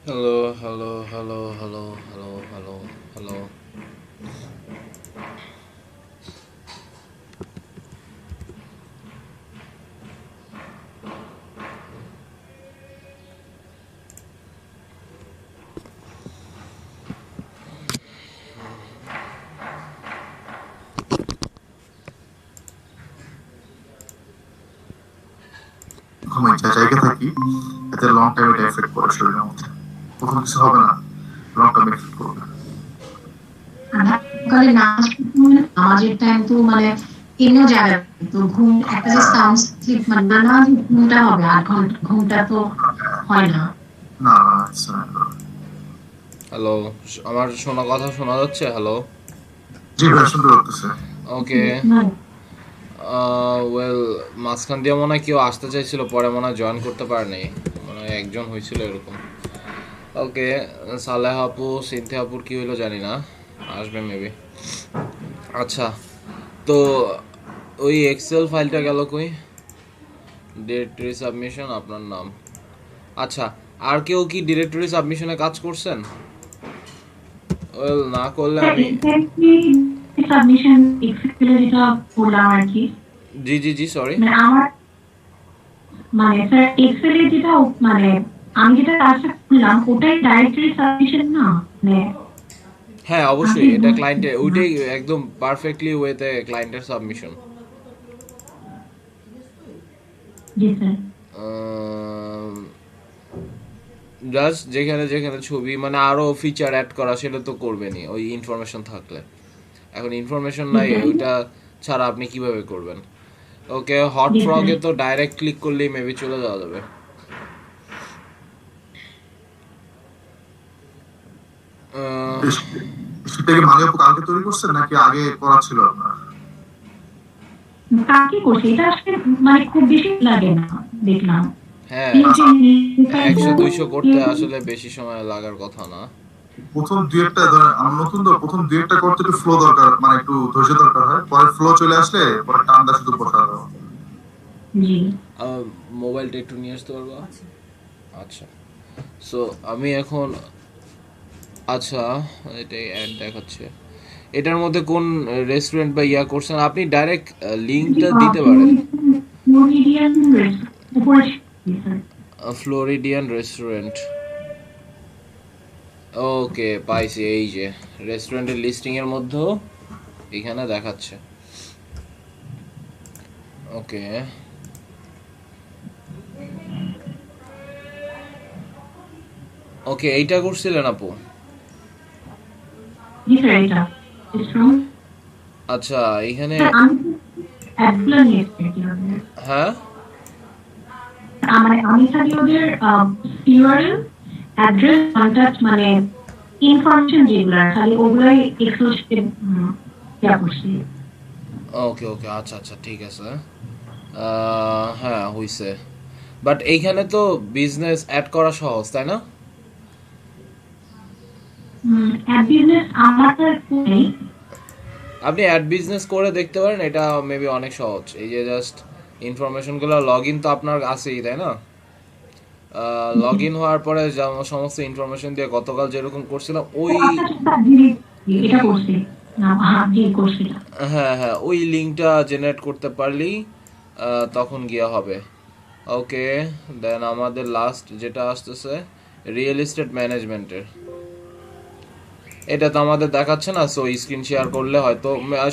Hello, hello, hello, hello, hello, hello, hello. ঘুমাই জায়গা থাকি এতে লং টাইম এটা এফেক্ট করে শরীরের মধ্যে প্রথম কিছু হবে না লং টাইম এফেক্ট করবে সকালে নামাজের টাইম তো মানে এমনিও যাবে না। তো ঘুম একটা যে হ্যাঁ সাউন্ড স্লিপ মানে না ঘুমটা হবে 8 ঘন্টা ঘুমটা তো হয় না। না না it's not. হ্যালো, আমার শোনা কথা শোনা যাচ্ছে? হ্যালো। জি ভাই শুনতে পারতেছে ওকে। ওয়েল, মাঝখান দিয়ে মনে হয় কেউ আসতে চাইছিল, পরে মনে হয় জয়েন করতে পারেনি, মনে হয় একজন হয়েছিল এরকম। ওকে, সালেহ আপু সিনথি আপুর কি হইলো জানি না, আসবে মেবি। আচ্ছা, তো ওই এক্সেল ফাইলটা গেল কই? ডিরেক্টরি সাবমিশন, আপনার নাম। আচ্ছা, আর কেউ কি ডিরেক্টরি সাবমিশনে কাজ করছেন? ওয়েল, না করলে আমি। সাবমিশন এক্সেলে যেটা করলাম আর কি, জি জি জি, সরি। মানে আমার মানে স্যার এক্সেলে যেটা মানে আমি যেটা কাজটা করলাম ওটাই ডাইরেক্টলি সাবমিশন না মানে হ্যাঁ আপনি অবশ্যই, এটা ক্লায়েন্টের, বুঝছেন না। ওইটাই একদম পারফেক্টলি ওয়েতে ক্লায়েন্টের সাবমিশন। জি স্যার। জাস্ট যেখানে যেখানে ছবি মানে আরো ফিচার অ্যাড করা সেটা তো করবেনই ওই ইনফরমেশন থাকলে। এখন ইনফরমেশন জি নাই, স্যার। ওইটা ছাড়া আপনি কিভাবে করবেন? ওকে, হট জি স্যার। ফ্রগে তো ডাইরেক্ট ক্লিক করলেই মেবি চলে যাওয়া যাবে। আহ, সেটা কি মালিয়াপু কালকে তৈরি করছেন নাকি আগে করা ছিল আপনার কাকে করছে এটা আসলে মানে খুব বেশি লাগে না দেখলাম। হ্যাঁ, এই যে একশো নিউজটা দুইশো করতে আসলে বেশি সময় লাগার কথা না। প্রথম দুই একটা ধরেন আমার নতুন তো প্রথম দুই একটা করতে একটু ফ্লো দরকার মানে একটু ধৈর্য দরকার হয় পরে ফ্লো চলে আসলে পরে টান্দা শুধু বসা দাও জি। মোবাইলটা একটু নিয়ে আসতে পারবা? আচ্ছা, সো আমি এখন, আচ্ছা, এটাই অ্যাড দেখাচ্ছে। এটার মধ্যে কোন রেস্টুরেন্ট বা ইয়া করছেন আপনি? ডাইরেক্ট লিঙ্কটা দিতে পারেন। ফ্লোরিডিয়ান উপরে স্যার। Floridian restaurant. ওকে, পাইছি, এই যে রেস্টুরেন্টের লিস্টিং এর মধ্যেও এখানে দেখাচ্ছে। ওকে, ওকে, এইটা করছিলেন আপু? জি স্যার এটা রেস্টুরেন্ট। আচ্ছা, এখানে। স্যার আমি অ্যাডগুলো নিয়েছি কিভাবে হ্যাঁ, মানে আমি খালি ওদের ইউআরএল অ্যাড্রেস কন্ট্যাক্ট মানে ইনফরমেশন যেগুলো খালি ওগুলাই এক্সেল শিটে ইয়া করছি। ওকে ওকে, আচ্ছা আচ্ছা, ঠিক আছে। হ্যাঁ হইছে, বাট এইখানে তো বিজনেস অ্যাড করা সহজ, তাই না? অ্যাড বিজনেস আমার নেই। আপনি অ্যাড বিজনেস করে দেখতে পারেন, এটা মেবি অনেক সহজ। এই যে জাস্ট ইনফরমেশনগুলো লগ ইন তো আপনার আছেই, তাই না? লগ ইন হওয়ার পরে সমস্ত ইনফরমেশন দিয়ে গতকাল যেরকম করছিলাম ও ওই, আচ্ছা আচ্ছা স্যার, জি জি, এটা করছি। না হ্যাঁ জি করছি। হ্যাঁ হ্যাঁ, ওই লিঙ্কটা জেনারেট করতে পারলেই তখন গিয়া হবে। ওকে, দেন আমাদের লাস্ট যেটা আসতেছে রিয়েল এস্টেট ম্যানেজমেন্টের, এটা তো আমাদের দেখাচ্ছে না, সো স্ক্রিন শেয়ার করলে হয়তো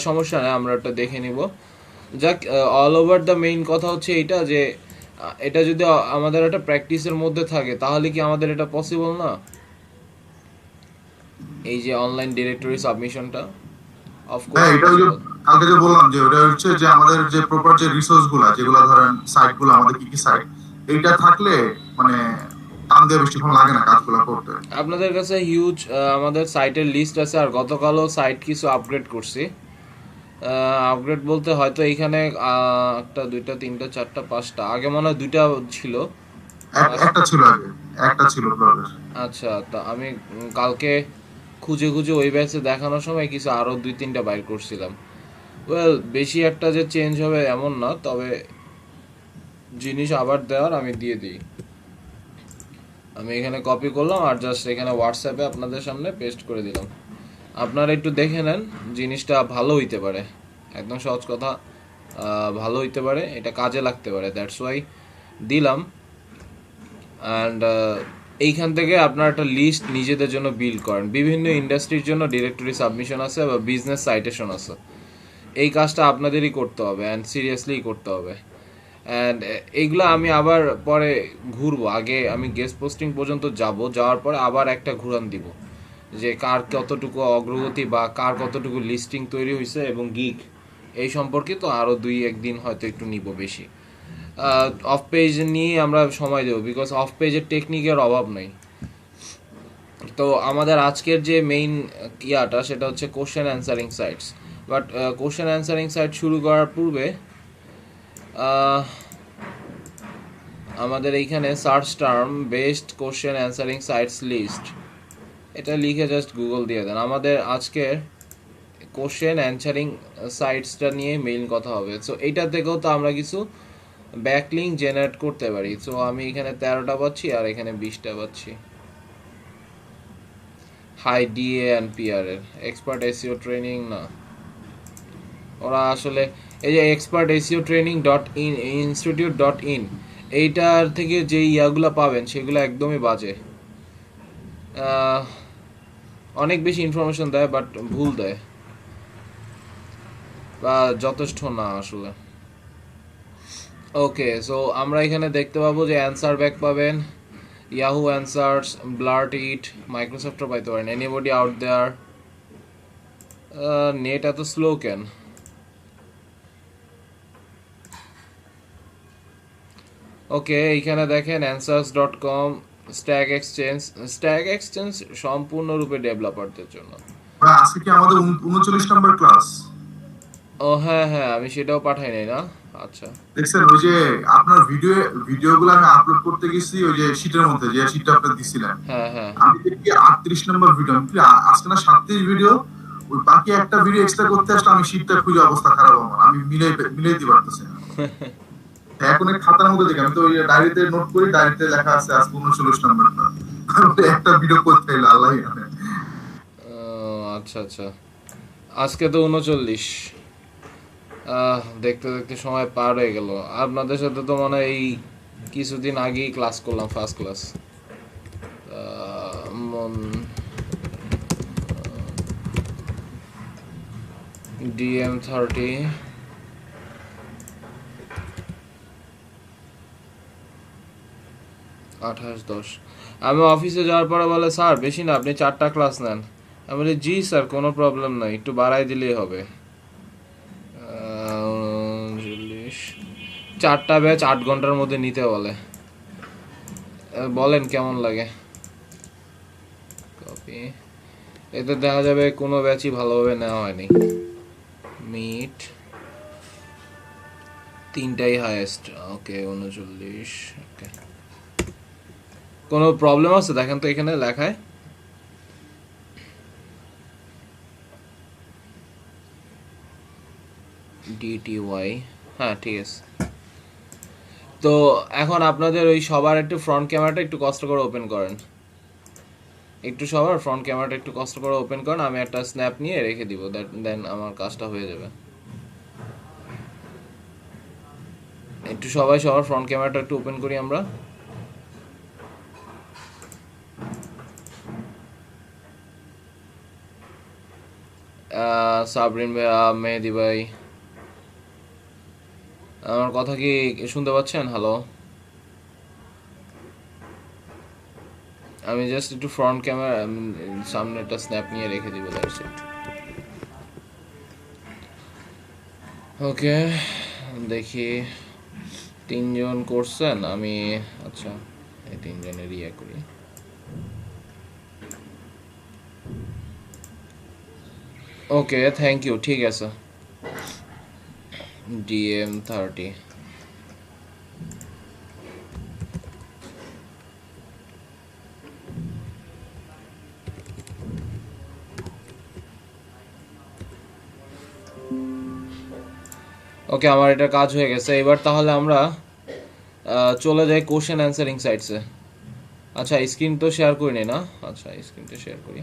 সমস্যা নেই, আমরা এটা দেখে নিব। যাক, অল ওভার দ্য মেইন কথা হচ্ছে এইটা যে এটা যদি আমাদের একটা প্র্যাকটিসের মধ্যে থাকে তাহলে কি আমাদের এটা পসিবল না, এই যে অনলাইন ডিরেক্টরি সাবমিশনটা? অফকোর্স হ্যাঁ এটা ওই যে পসিবল। কালকে যে বললাম যে ওটা হচ্ছে যে আমাদের যে প্রপার যে রিসোর্স গুলা যেগুলা ধরেন সাইট গুলো আমাদের কি কি সাইট এইটা থাকলে মানে টান দিয়ে বেশিক্ষণ লাগে না কাজগুলো করতে আপনাদের কাছে হিউজ আমাদের সাইটের লিস্ট আছে, আর গতকালও সাইট কিছু আপগ্রেড করছি। আপগ্রেড বলতে হয়তো এইখানে একটা দুইটা তিনটা চারটা পাঁচটা, আগে মনে হয় দুইটা ছিল। পাঁচ। একটা ছিল আগে একটা ছিল ব্লগের আচ্ছা, তা আমি কালকে খুঁজে খুঁজে ওই ব্যাচে দেখানোর সময় কিছু আরও দুই তিনটা বাইর করছিলাম। ওয়েল, বেশি একটা যে চেঞ্জ হবে এমন না, তবে জিনিস আবার দেওয়ার আমি দিয়ে দিই। আমি এখানে কপি করলাম আর জাস্ট এখানে হোয়াটসঅ্যাপে আপনাদের সামনে পেস্ট করে দিলাম। আপনারা একটু দেখে নেন, জিনিসটা ভালো হইতে পারে, একদম সহজ কথা, ভালো হইতে পারে, এটা কাজে লাগতে পারে, দ্যাটস ওয়াই দিলাম। অ্যান্ড এইখান থেকে আপনারা একটা লিস্ট নিজেদের জন্য বিল্ড করেন। বিভিন্ন ইন্ডাস্ট্রির জন্য ডিরেক্টরি সাবমিশন আছে বা বিজনেস সাইটেশন আছে, এই কাজটা আপনাদেরই করতে হবে অ্যান্ড সিরিয়াসলি করতে হবে। অ্যান্ড এইগুলো আমি আবার পরে ঘুরবো, আগে আমি গেস্ট পোস্টিং পর্যন্ত যাব, যাওয়ার পরে আবার একটা ঘুরান দিব যে কার কতটুকু অগ্রগতি বা কার কতটুকু লিস্টিং তৈরি হয়েছে এবং গিগ এই সম্পর্কে। তো আরও 2-1 দিন হয়তো একটু নিব বেশি। অফ পেজ নিয়ে আমরা সময় দেবো, বিকজ অফ পেজের টেকনিকের অভাব নেই। তো আমাদের আজকের যে মেইন ইয়াটা সেটা হচ্ছে question answering sites. But question answering site শুরু করার পূর্বে আমাদের এইখানে search term best question answering sites list, এটা লিখে জাস্ট গুগল দিয়ে দেন। আমাদের আজকের কোশ্চেন অ্যান্সারিং সাইটসটা নিয়ে মেইন কথা হবে। সো এইটা থেকেও তো আমরা কিছু ব্যাকলিঙ্ক জেনারেট করতে পারি। সো আমি এখানে 13টা পাচ্ছি আর এখানে 20টা পাচ্ছি। হাই ডিএ অ্যান্ড পিআর এর এক্সপার্ট এসইও ট্রেনিং না, ওরা আসলে এই যে এক্সপার্ট এসইও ট্রেনিং .in এইটার থেকে যে ইয়াগুলো পাবেন সেগুলো একদমই বাজে, অনেক বেশি ইনফরমেশন দেয় বাট ভুল দেয় বা যথেষ্ট না আসলে। ওকে, সো আমরা এখানে দেখতে পাবো যে অ্যান্সার ব্যাক পাবেন, ইয়াহু অ্যান্সার্স, ব্লার্ট ইট, মাইক্রোসফটও পাইতে পারেন। এনিবডি আউট দেয়ার, নেট এত স্লো কেন? ওকে, এইখানে দেখেন answers.com, স্ট্যাক এক্সচেঞ্জ সম্পূর্ণরূপে ডেভেলপারদের জন্য। আজকে কি আমাদের 39 নম্বর ক্লাস? ও হ্যাঁ হ্যাঁ, আমি সেটাও পাঠাই নাই না। আচ্ছা, দেখছেন ওই যে আপনার ভিডিওগুলো আমি আপলোড করতে গেছি ওই যে শীটের মধ্যে, যে শীটটা আপনি দিছিলেন, হ্যাঁ হ্যাঁ, আমি দেখি 38 নম্বর ভিডিও, আজকে না 37 ভিডিও, ওই বাকি একটা ভিডিও এক্সট্রা করতে আসলে আমি শীটটা খুঁজে অবস্থা খারাপ আমার, আমি মিলাইতে পারতেছি না। এখন এই খাতার মধ্যে দেখি, আমি তো ওই ডায়েরিতে নোট করি, ডায়েরিতে লেখা আছে আজকে 39 নম্বরটা, একটা ভিডিও করতে এলো আল্লাহ জানে। আচ্ছা আচ্ছা, আজকে তো 39। দেখতে দেখতে সময় পার হয়ে গেল। আপনাদের সাথে তো মনে হয় এই কিছুদিন আগেই ক্লাস করলাম, ফার্স্ট ক্লাস। DM30 28-10। আমি অফিসে যাওয়ার পরে বলে স্যার বেশি না, আপনি 4টা ক্লাস নেন। আমি বলি জি স্যার, কোনো প্রবলেম নাই, একটু বাড়াই দিলেই হবে। 4টা ব্যাচ 8 ঘন্টার মধ্যে নিতে বলে। বলেন কেমন লাগে? কপি, এতে দেখা যাবে কোনো ব্যাচই ভালোভাবে নেওয়া হয়নি। Meet 3টাই highest. ওকে 39। ওকে, কোনো প্রবলেম আছে দেখেন তো এখানে লেখায়? DTY, হ্যাঁ ঠিক আছে। তো এখন আপনাদের ওই সবার একটু ফ্রন্ট ক্যামেরাটা একটু কষ্ট করে ওপেন করেন, একটু সবার ফ্রন্ট ক্যামেরাটা একটু কষ্ট করে ওপেন করেন। আমি একটা স্ন্যাপ নিয়ে রেখে দিব, দেন আমার কাজটা হয়ে যাবে। একটু সবাই সবার ফ্রন্ট ক্যামেরাটা একটু ওপেন করি আমরা। সাবরিন ভাই, মেহেদি ভাই, আমার কথা কি শুনতে পাচ্ছেন? হ্যালো, আমি জাস্ট একটু ফ্রন্ট ক্যামেরা সামনে একটা স্ন্যাপ নিয়ে রেখে দিব, দ্যাটস ইট। ওকে, দেখি 3জন করছেন, আমি আচ্ছা এই 3জনের ইয়ে করি। ওকে, থ্যাংক ইউ, ঠিক আছে। DM30, ওকে আমার এটা কাজ হয়ে গেছে। এবার তাহলে আমরা চলে যাই কোশ্চেন অ্যান্সারিং সাইটসে। আচ্ছা স্ক্রিন তো শেয়ার করি নি না, আচ্ছা স্ক্রিনটা শেয়ার করি।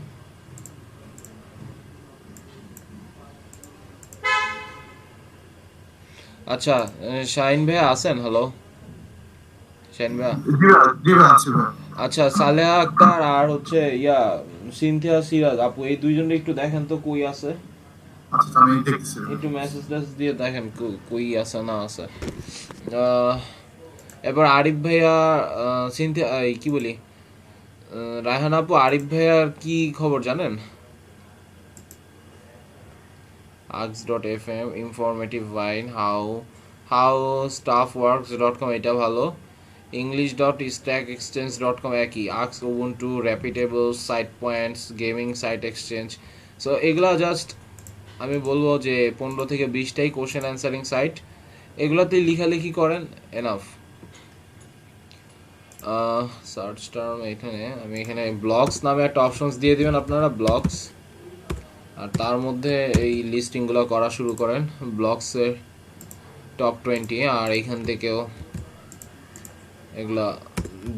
আচ্ছা শাহিন ভাই আছেন? হ্যালো শাহিন ভাই। জি ভাই আছি ভাই। আচ্ছা সালেহা আক্তার আর হচ্ছে সিনথিয়া সিরাজ আপু, এই দুইজনকে একটু দেখেন তো কই আছে, আচ্ছা আমি দেখতেছি ভাই। একটু মেসেজ টেসেজ দিয়ে দেখেন কই আছে না আছে। আহ, এবার আরিফ ভাইয়া, সিনথিয়া কি বলি, রায়হান আপু, আরিফ ভাইয়ার কি খবর জানেন? ask.fm informative wine how staffworks.com এটা ভালো, english.stackexchange.com একই, ask ubuntu reputable site points gaming site exchange। So এগুলা জাস্ট আমি বলবো যে 15 থেকে 20টাই কোশ্চেন অ্যান্সারিং সাইট, এগুলাতেই লেখালেখি করেন এনাফ। সার্চ টার্ম এখানে আমি এখানে ব্লগস নামে একটা অপশনস দিয়ে দিবেন আপনারা, ব্লগস, আর তার মধ্যে এই লিস্টিংগুলো করা শুরু করেন, ব্লগসের টপ 20, আর এইখান থেকেও এগুলা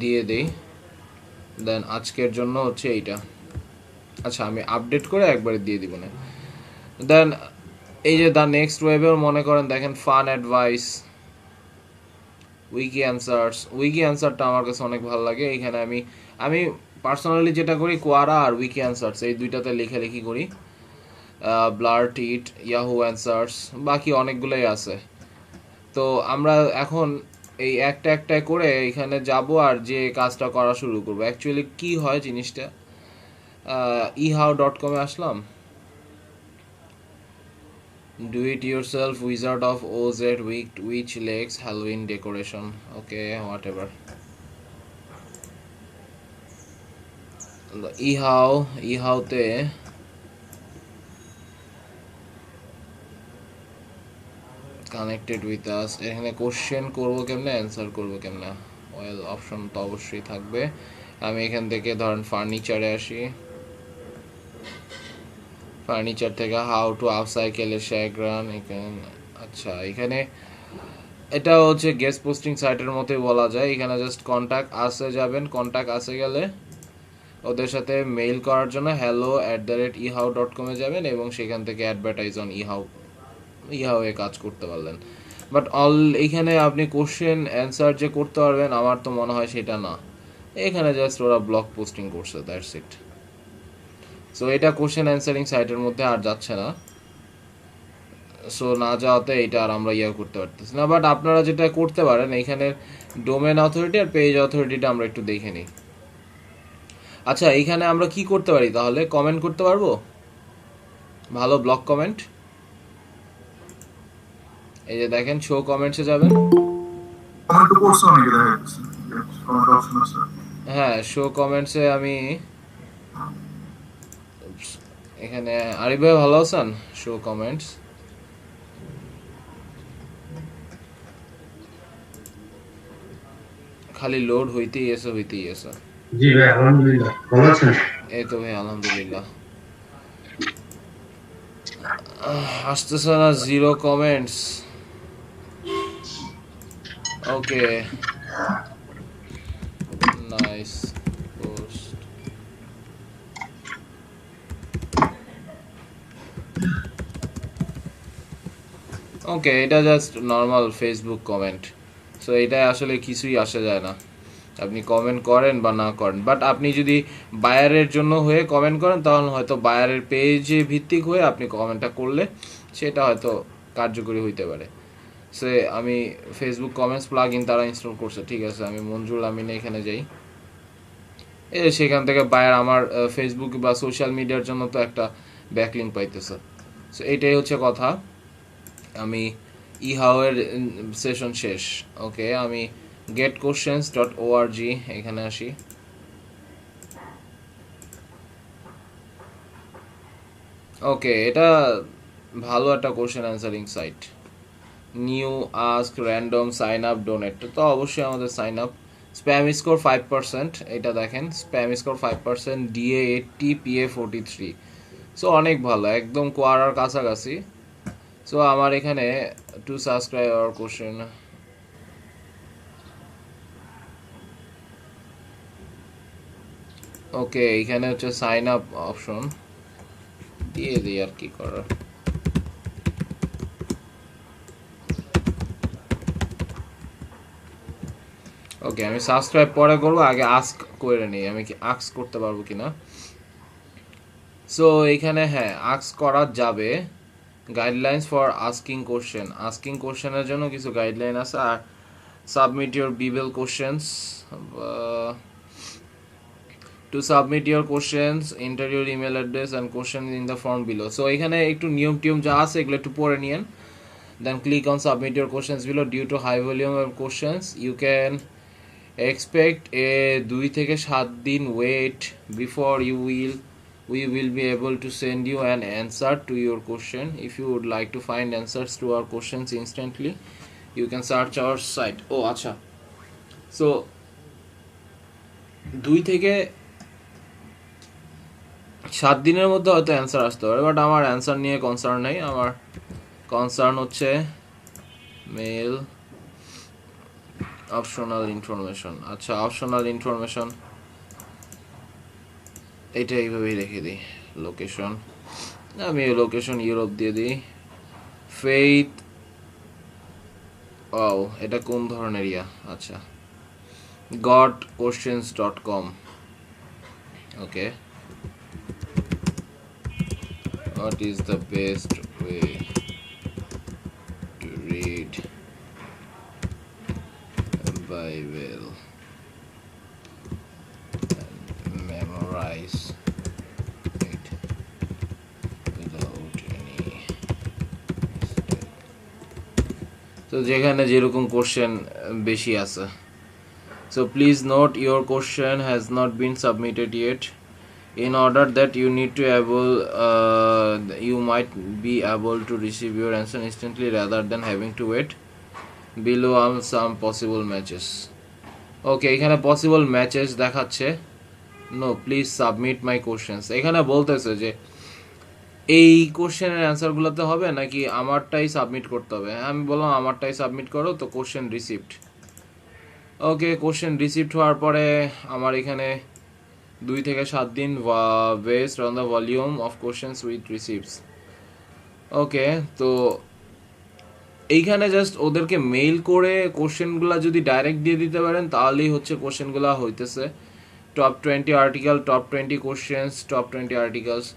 দিয়ে দেই। দেন আজকের জন্য হচ্ছে এইটা, আচ্ছা আমি আপডেট করে একবারে দিয়ে দিব না। দেন এই যে দ্য নেক্সট ওয়েবের মনে করেন দেখেন ফান অ্যাডভাইস, উইকি অ্যান্সারটা আমার কাছে অনেক ভালো লাগে। এখানে আমি পার্সোনালি যেটা করি কোয়ারা আর উইকি অ্যান্সার্স এই দুইটাতে লেখালেখি করি, ব্লার্ট ইট, ইয়াহু অ্যান্সার্স, বাকি অনেকগুলোই আছে। তো আমরা এখন এই একটা একটা করে এখানে যাব আর যে কাজটা করা শুরু করবো। অ্যাকচুয়ালি কি হয় জিনিসটা, ehow.com এ আসলাম, do it yourself wizard of OZ witch legs Halloween decoration, okay whatever. ইহাওতে কানেক্টেড উইথ আস, এখানে কোশ্চেন করবো কেমনে, অ্যান্সার করবো কেমনে, ওয়েল অপশন তো অবশ্যই থাকবে। আমি এখান থেকে ধরেন ফার্নিচারে আসি, ফার্নিচার থেকে হাউ টু আপসাইকেল এ শ্যাগ্রান এখানে। আচ্ছা এখানে এটা হচ্ছে গেস্ট পোস্টিং সাইটের মতোই বলা যায়, এখানে জাস্ট কন্ট্যাক্ট আসে যাবেন, কন্ট্যাক্ট আসে গেলে ওদের সাথে মেইল করার জন্য hello@ehow.com এ যাবেন এবং সেখান থেকে অ্যাডভার্টাইজ অন ইহাও এ কাজ করতে পারলেন। বাট এখানে আপনি কোশ্চেন অ্যান্সার যে করতে পারবেন আমার তো মনে হয় সেটা না, এখানে জাস্ট ওরা ব্লগ পোস্টিং করছে, দ্যাটস ইট। সো এটা কোশ্চেন অ্যান্সারিং সাইটের মধ্যে আর যাচ্ছে না, সো না যাওয়াতে এটা আর আমরা করতে পারতেছি না। বাট আপনারা যেটা করতে পারেন এখানে ডোমেন অথরিটি আর পেজ অথরিটিটা আমরা একটু দেখে নিই। আচ্ছা এইখানে আমরা কি করতে পারি তাহলে, কমেন্ট করতে পারবো, ভালো ব্লগ কমেন্ট। এই যে দেখেন শো কমেন্টসে যাবেন, কমেন্ট করছে অনেকে দেখা যাচ্ছে, কমেন্ট অপশন আছে। হ্যাঁ শো কমেন্টসে আমি এখানে, আরিফ ভাই ভালো আছেন? শো কমেন্টস খালি লোড হইতেই আছে। জি ভাই আলহামদুলিল্লাহ, ভালো আছেন? এই তো ভাই আলহামদুলিল্লাহ। আসতেছে না, zero comments. Okay nice post. Okay এটা just normal Facebook comment, so এটা আসলে কিছুই আসা যায় না, আপনি কমেন্ট করেন বা না করেন। বাট আপনি যদি বায়ারের জন্য হয়ে কমেন্ট করেন তাহলে হয়তো বায়ারের পেজে ভিত্তিক হয়ে আপনি কমেন্টটা করলে সেটা হয়তো কার্যকরী হইতে পারে। সে আমি ফেসবুক কমেন্টস প্লাগ ইন তারা ইনস্টল করছে, ঠিক আছে আমি মঞ্জুর আমিনে এখানে যাই, সেখান থেকে বায়ার আমার ফেসবুক বা সোশ্যাল মিডিয়ার জন্য তো একটা ব্যাকলিঙ্ক পাইতেছে। সো এইটাই হচ্ছে কথা। আমি ইহাওয়ের সেশন শেষ, ওকে আমি getquestions.org এখানে আসি। ওকে এটা ভালো একটা question answering site, new ask random sign up donate, তো অবশ্যই আমাদের সাইন আপ। স্প্যাম স্কোর 5%, এটা দেখেন spam score 5%, DA 80, PA 43, so অনেক ভালো, একদম কোয়ারার কাছাকাছি। সো আমার এখানে টু সাবস্ক্রাইব আওয়ার কোশ্চেন, ওকে, এখানে হচ্ছে সাইন আপ অপশন দিয়ে দিই, আর কি করার। ওকে, আমি সাবস্ক্রাইব পরে করবো, আগে আস্ক করে নিই আমি কি আস্ক করতে পারবো কিনা। সো এখানে হ্যাঁ আস্ক করা যাবে। গাইডলাইন্স ফর আস্কিং কোশ্চেনের জন্য কিছু গাইডলাইন আছে। আর submit your Bible questions, to submit your questions enter your email address and question in the form below. So এখানে একটু নিয়ম টিয়ম যা আছে এগুলো একটু পড়ে নিয়েন। Then click on submit your questions below. Due to high volume of questions you can expect a 2 থেকে 7 দিন wait before we will be able to send you an answer to your question. If you would like to find answers to our questions instantly, you can search our site. Oh acha, so 2 থেকে 7 দিনের মধ্যে হয়তো answer আসতে পারে, but আমার answer নিয়ে concern নেই। আমার কনসার্ন হচ্ছে মেল অপশনাল ইনফরমেশন। আচ্ছা, অপশনাল ইনফরমেশন এটা এইভাবেই রেখে দিই। লোকেশন, আমি লোকেশন ইউরোপ দিয়ে দিই। ফেইথ, ও এটা কোন ধরনের ইয়া, আচ্ছা godquestions.com। Okay, what is the best way to read Bible and memorize it without any mistake? তো যেখানে যেরকম কোশ্চেন বেশি আছে। So please note your question has not been submitted yet. In order that you might be able to receive your answer instantly rather than having to wait. Below are some possible matches. Okay, এখানে possible matches দেখাচ্ছে। No, please submit my questions. এখানে বলতেছে যে এই কোশ্চেনের অ্যান্সারগুলোতে হবে নাকি আমারটাই submit করতে হবে। আমি বললাম আমারটাই সাবমিট করো, তো question received. Okay, question received হওয়ার পরে আমার এখানে 2 থেকে 7 দিন based on the volume of questions with receives. Okay, তো এইখানে জাস্ট ওদেরকে মেইল করে কোশ্চেনগুলো যদি ডাইরেক্ট দিয়ে দিতে পারেন তাহলেই হচ্ছে কোশ্চেনগুলো হইতেছে top 20 article, top 20 questions, top 20 articles.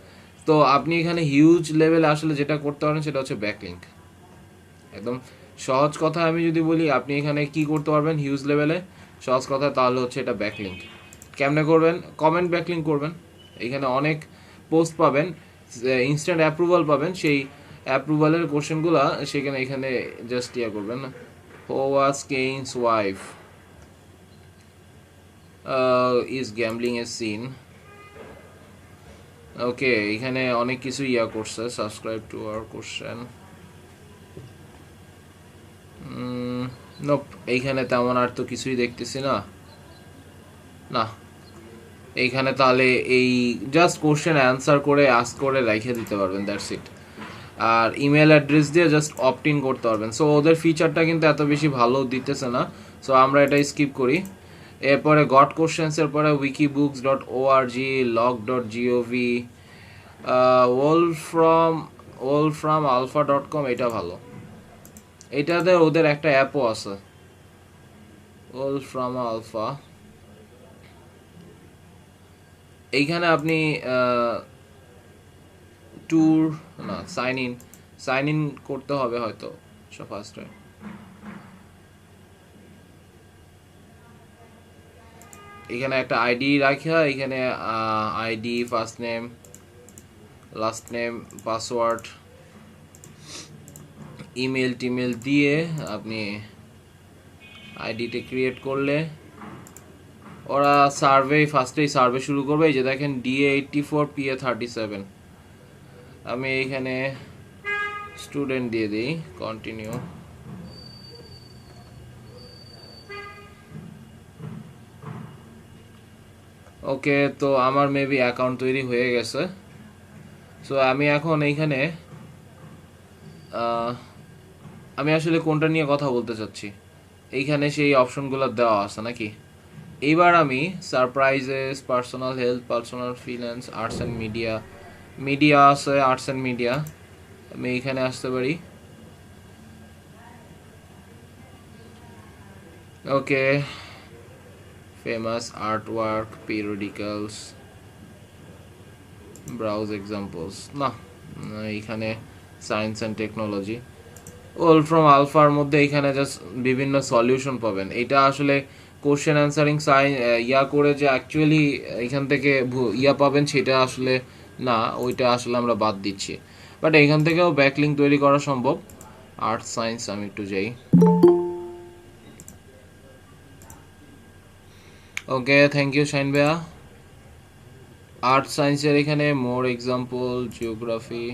তো আপনি এখানে হিউজ লেভেলে আসলে যেটা করতে পারেন সেটা হচ্ছে ব্যাকলিঙ্ক। একদম সহজ কথা আমি যদি বলি, আপনি এখানে কি করতে পারবেন হিউজ লেভেলে, সহজ কথা তাহলে হচ্ছে এটা ব্যাকলিঙ্ক। কেমনে করবেন? কমেন্ট ব্যাকলিঙ্ক করবেন। এখানে অনেক পোস্ট পাবেন, ইনস্ট্যান্ট অ্যাপ্রুভাল পাবেন, সেই অ্যাপ্রুভালের কোশ্চেনগুলো সেখানে এখানে জাস্ট ইয়া করবেন। Who was Cain's wife is gambling a sin. Okay, এখানে অনেক কিছু ইয়া করছে। Subscribe to our question, nope, এইখানে তেমন আর তো কিছুই দেখতেছি না। না, এইখানে তাহলে এই জাস্ট কোশ্চেন অ্যান্সার করে আস্ক করে রেখে দিতে পারবেন, দ্যাটস ইট। আর ইমেল অ্যাড্রেস দিয়ে জাস্ট অপ্ট ইন করতে পারবেন। সো ওদের ফিচারটা কিন্তু এত বেশি ভালো দিতেছে না, সো আমরা এটা স্কিপ করি। এরপরে গট কোশ্চেন্সের পরে wikibooks.org, log.gov, wolframalpha.com, এটা ভালো। এটাতে ওদের একটা অ্যাপও আছে, wolframalpha। এইখানে আপনি ট্যুর না সাইন ইন করতে হবে হয়তো ফার্স্ট টাইম। এখানে একটা আইডি রাখা, এখানে ID, first name, last name, password, email টিমেল দিয়ে আপনি আইডিটা ক্রিয়েট করলে ওরা ফার্স্টেই সার্ভে শুরু করবে। এই যে দেখেন DA84 PA37, আমি এইখানে স্টুডেন্ট দিয়ে দিই, কন্টিনিউ। ওকে, তো আমার মেবি অ্যাকাউন্ট তৈরি হয়ে গেছে। সো আমি এখন এইখানে আমি আসলে কোনটা নিয়ে কথা বলতে চাচ্ছি, এইখানে সেই অপশনগুলো দেওয়া আছে নাকি? এইবার আমি surprises, personal health, personal finance, arts and media, media আছে, আর্টস অ্যান্ড মিডিয়া, আমি এখানে আসতে পারি। Okay, famous artwork, periodicals, browse examples, না এইখানে science and technology, all from আলফার মধ্যে এখানে জাস্ট বিভিন্ন সলিউশন পাবেন। এটা আসলে কোশ্চেন অ্যান্সারিং ইয়া করে যে অ্যাকচুয়ালি এখান থেকে ইয়া পাবেন সেটা আসলে না, ওইটা আসলে আমরা বাদ দিচ্ছি, বাট এখান থেকেও ব্যাকলিঙ্ক তৈরি করা সম্ভব। আর্টস সায়েন্স আমি একটু যাই। ওকে, থ্যাংক ইউ শাইন ভাইয়া। আর্টস সায়েন্সের এখানে মোর এক্সাম্পল, জিওগ্রাফি,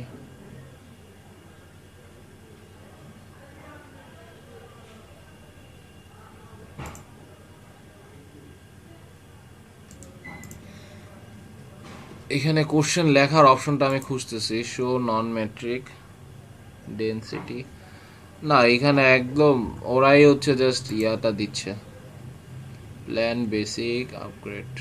এখানে কোশ্চেন লেখার অপশনটা আমি খুঁজতেছি, শো নন মেট্রিক ডেনসিটি, না এখানে একদম ওরাই হচ্ছে জাস্ট ইয়াটা দিচ্ছে, প্ল্যান বেসিক আপগ্রেড।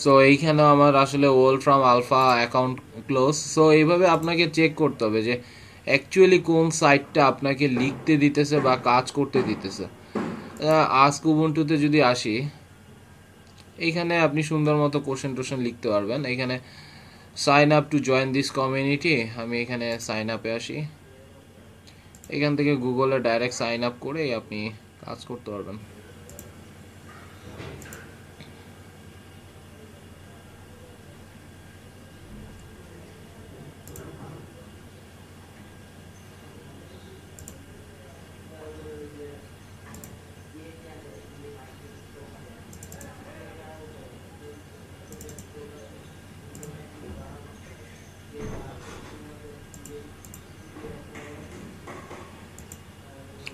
সো এইখানে আমার আসলে all from alpha account close. So এইভাবে আপনাকে চেক করতে হবে যে অ্যাকচুয়ালি কোন সাইটটা আপনাকে লিখতে দিতেছে বা কাজ করতে দিতেছে। আস্ক উবুন্টুতে যদি আসি, এইখানে আপনি সুন্দর মতো কোশ্চেন টোশ্চেন লিখতে পারবেন। এখানে sign up to join this community, আমি এখানে সাইন আপে আসি, এখান থেকে গুগলে ডাইরেক্ট সাইন আপ করে আপনি কাজ করতে পারবেন।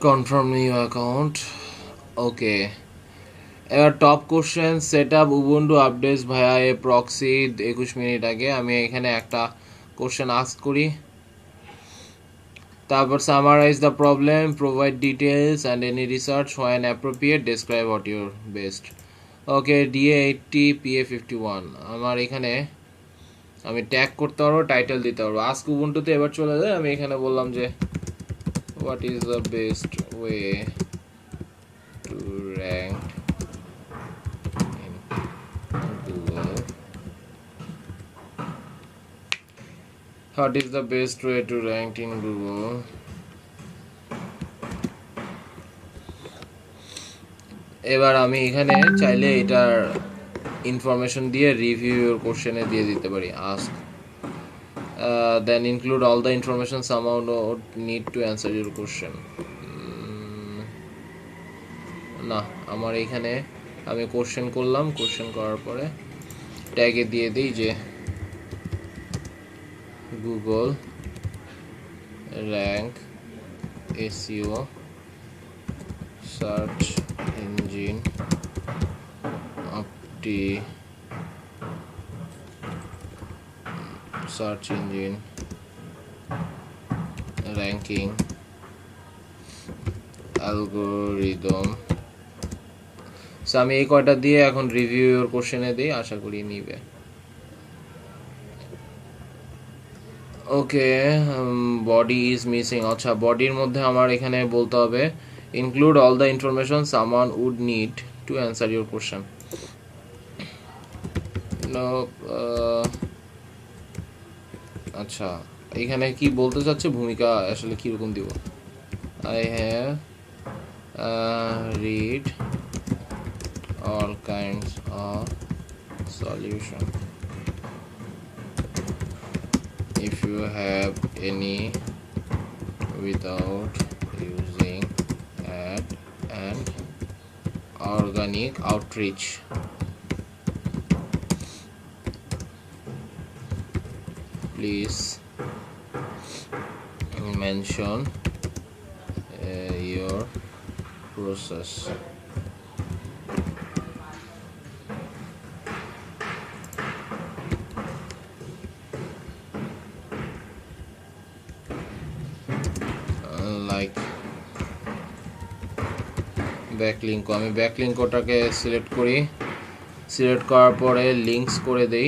Confirm new account, okay. এবার top question, set up Ubuntu updates via a proxy. 21 minute আগে আমি এখানে একটা কোশ্চেন আস্ক করি, তারপর summarise the problem, provide details and any research when appropriate, describe what your best. Okay, DA80 PA51, আমার এখানে আমি ট্যাগ করতে পারবো, টাইটেল দিতে পারবো। আস্ক উবুন্টুতে এবার চলে যায়, আমি এখানে বললাম যে what is the best way to rank in Google? What is the best way to rank in Google? এবার আমি এখানে চাইলে এটার ইনফরমেশন দিয়ে রিভিউ কোশ্চেনে দিয়ে দিতে পারি, ask then include all the information somehow would need to answer your question. না, আমার এখানে আমি কোশ্চেন করলাম, কোশ্চেন করার পরে ট্যাগে দিয়ে দিই যে Google rank SEO search engine search engine ranking algorithm। So আমি এই কয়টা দিয়ে এখন রিভিউ এর কোশ্চেনে দিই, আশা করি নিবে। ওকে, বডি ইজ মিসিং, আচ্ছা বডির মধ্যে আমার এখানে বলতে হবে include all the information someone would need to answer your question. আচ্ছা, এখানে কি বলতে চাচ্ছে, ভূমিকা আসলে কিরকম দিব? I have read all kinds of solution. If you have any without using ad and organic outreach, please mention your process. ব্যাকলিঙ্কো, আমি ব্যাকলিঙ্কোটাকে সিলেক্ট করি, সিলেক্ট করার পরে লিঙ্কস করে দেই।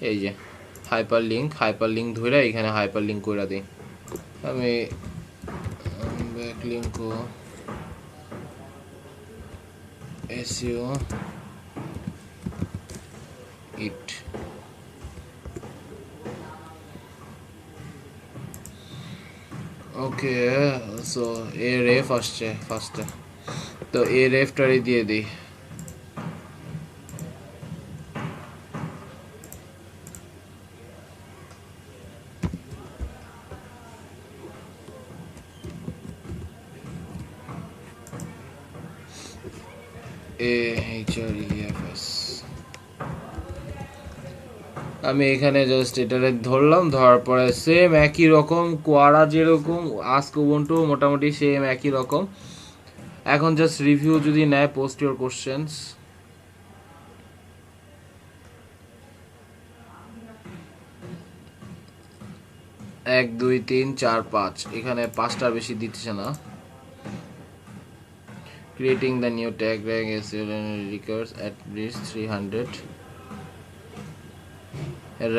এই যে হাইপার লিঙ্ক ধরে এখানে হাইপার লিঙ্ক করে দিই। আমি ব্যাকলিঙ্কো SEO ইট, ওকে। সো এ রেফ আসছে ফার্স্টে, তো এ রেফটারই দিয়ে দিই। AHREFS আমি এখানে জাস্ট এটারে ধরলাম, ধরার পরে সেম একই রকম কোয়ারা যেরকম আস্ক উবুন্টু মোটামুটি সেম একই রকম। এখন জাস্ট রিভিউ যদি নেয়, পোস্ট ইউর কোশ্চেন্স, এক দুই তিন চার পাঁচ, এখানে 5টার বেশি দিচ্ছে না। Creating the new tag rank SEO requires at least 300.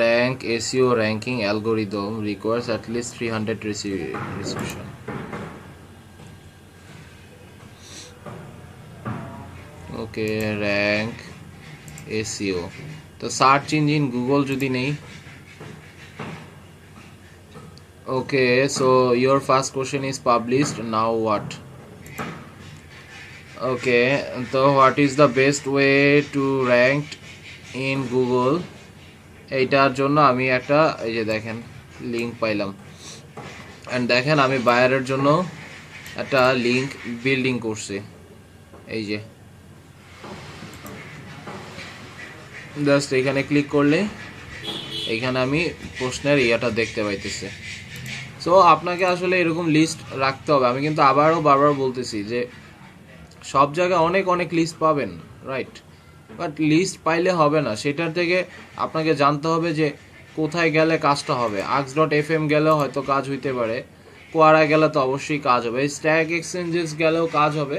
Rank SEO ranking algorithm requires at least 300 reception. Okay, rank SEO. তো সার্চ ইঞ্জিন গুগল যদি নেই। Okay, so your first question is published. Now what? ওকে, তো what is the best way to rank in Google, এইটার জন্য আমি একটা এই যে দেখেন লিঙ্ক পাইলাম, অ্যান্ড দেখেন আমি বায়ারের জন্য একটা লিঙ্ক বিল্ডিং করছি। এই যে জাস্ট এখানে ক্লিক করলে এইখানে আমি প্রশ্নের ইয়াটা দেখতে পাইতেছি। সো আপনাকে আসলে এরকম লিস্ট রাখতে হবে। আমি কিন্তু আবারও বারবার বলতেছি যে সব জায়গায় অনেক অনেক লিস্ট পাবেন, রাইট, বাট লিস্ট পাইলে হবে না, সেটার থেকে আপনাকে জানতে হবে যে কোথায় গেলে কাজটা হবে। ask.fm গেলেও হয়তো কাজ হইতে পারে, কোয়ারা গেলে তো অবশ্যই কাজ হবে, স্ট্যাক এক্সচেঞ্জেস গেলেও কাজ হবে,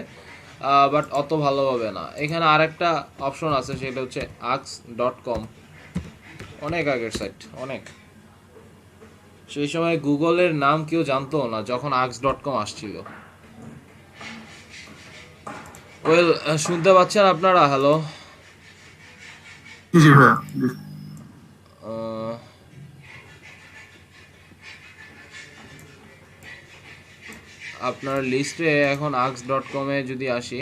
বাট অত ভালো হবে না। এখানে আরেকটা অপশন আছে, সেটা হচ্ছে ask.com, অনেক আগের সাইট, অনেক, সেই সময় গুগলের নাম কেউ জানতো না যখন ask.com আসছিল। ওয়েল, শুনতে পাচ্ছেন আপনারা? হ্যালো, জি ভাইয়া, আপনার লিস্টে এখন ask.com এ যদি আসি,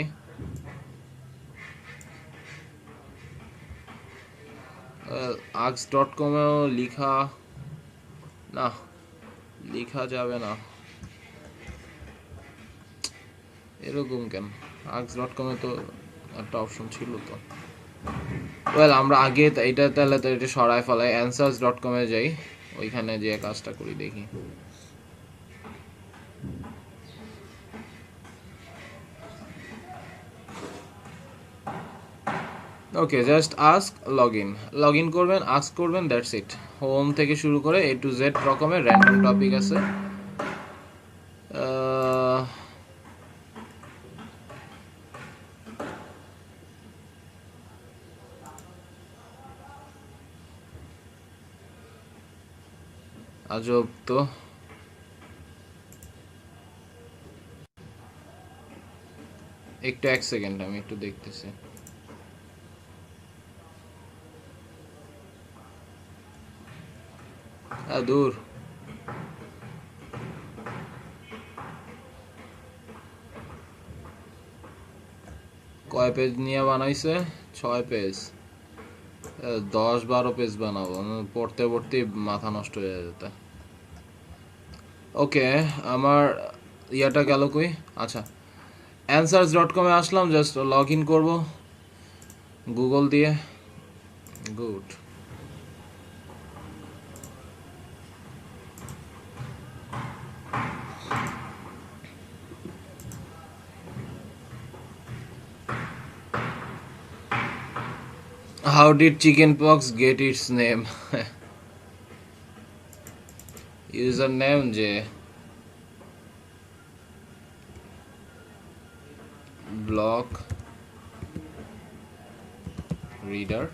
ask.com এও লিখা যাবে না, এরকম কেন? ask.com এ তো একটা অপশন ছিল তো। ওয়েল, আমরা আগে এটা তাহলে তো এটা সরাই ফেলাই, answers.com এ যাই, ওইখানে যে কাজটা করি দেখি। ওকে, জাস্ট আস্ক, লগ ইন করবেন, আস্ক করবেন, দ্যাটস ইট। হোম থেকে শুরু করে A to Z রকমের র্যান্ডম টপিক আছে। আজব তো, একটু 1 সেকেন্ড আমি একটু দেখতেছি। দূর, কয় পেজ নিয়ে বানাইছে? 6 পেজ, 10-12 পেজ বানাবো, পড়তে পড়তে মাথা নষ্ট হয়ে যেতে। ওকে, আমার ইয়াটা গেল কই? আচ্ছা, answers.com এ আসলাম, জাস্ট লগ ইন করবো গুগল দিয়ে। Good, How did chickenpox get its name? User name যে block reader,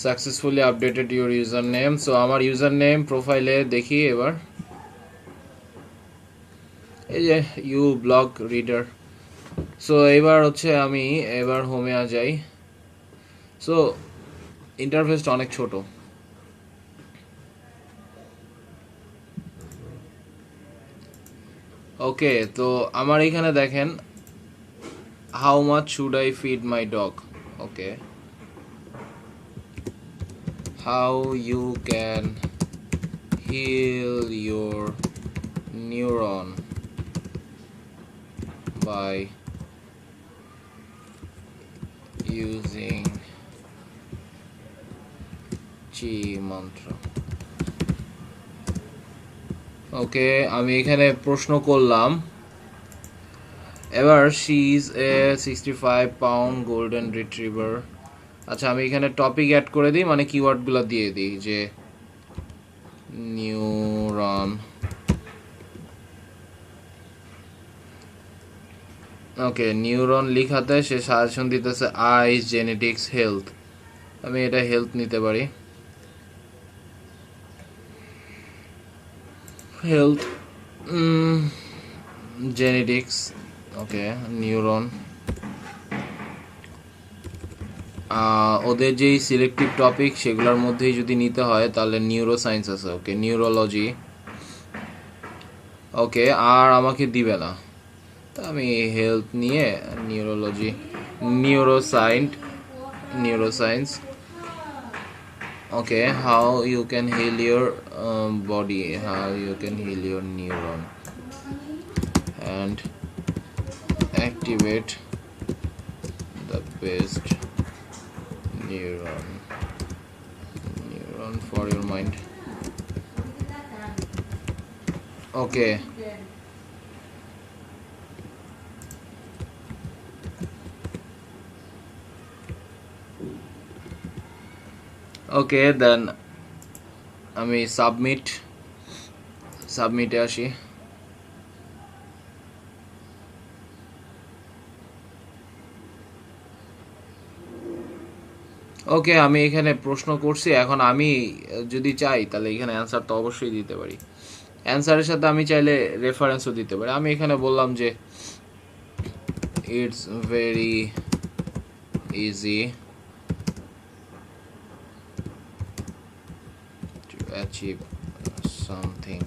successfully updated your username. So আমার username প্রোফাইলে দেখি এবার, এই যে ইউ ব্লগ রিডার। সো এবার হচ্ছে আমি এবার হোমে যাই। সো ইন্টারফেসটা অনেক ছোট। ওকে, তো আমার এখানে দেখেন how much should I feed my dog. Okay, how you can heal your neuron by using chi mantra. ওকে, আমি এখানে প্রশ্ন করলাম। এবার she is a 65 pound golden retriever. আচ্ছা, আমি এখানে টপিক অ্যাড করে দিই, মানে কিওয়ার্ডগুলো দিয়ে দিই যে নিউরন। ওকে, নিউরন লিখাতে সে সাজেশন দিতেছে আইস, জেনেটিক্স, হেলথ। আমি এটা হেলথ নিতে পারি, হেলথ, জেনেটিক্স। ওকে, নিউরন। ওদের যেই সিলেক্টিভ টপিক সেগুলোর মধ্যেই যদি নিতে হয় তাহলে নিউরো সায়েন্স আছে। ওকে, নিউরোলজি। ওকে, আর আমাকে দিবে না, তা আমি হেলথ নিয়ে neurology, neuroscience. Okay, how you can heal your body, how you can heal your neuron and activate the best neuron for your mind. Okay, then আমি সাবমিটে আসি। ওকে, আমি এখানে প্রশ্ন করছি, এখন আমি যদি চাই তাহলে এখানে অ্যান্সার তো অবশ্যই দিতে পারি। অ্যান্সারের সাথে আমি চাইলে রেফারেন্সও দিতে পারি। আমি এখানে বললাম যে it's very easy to achieve something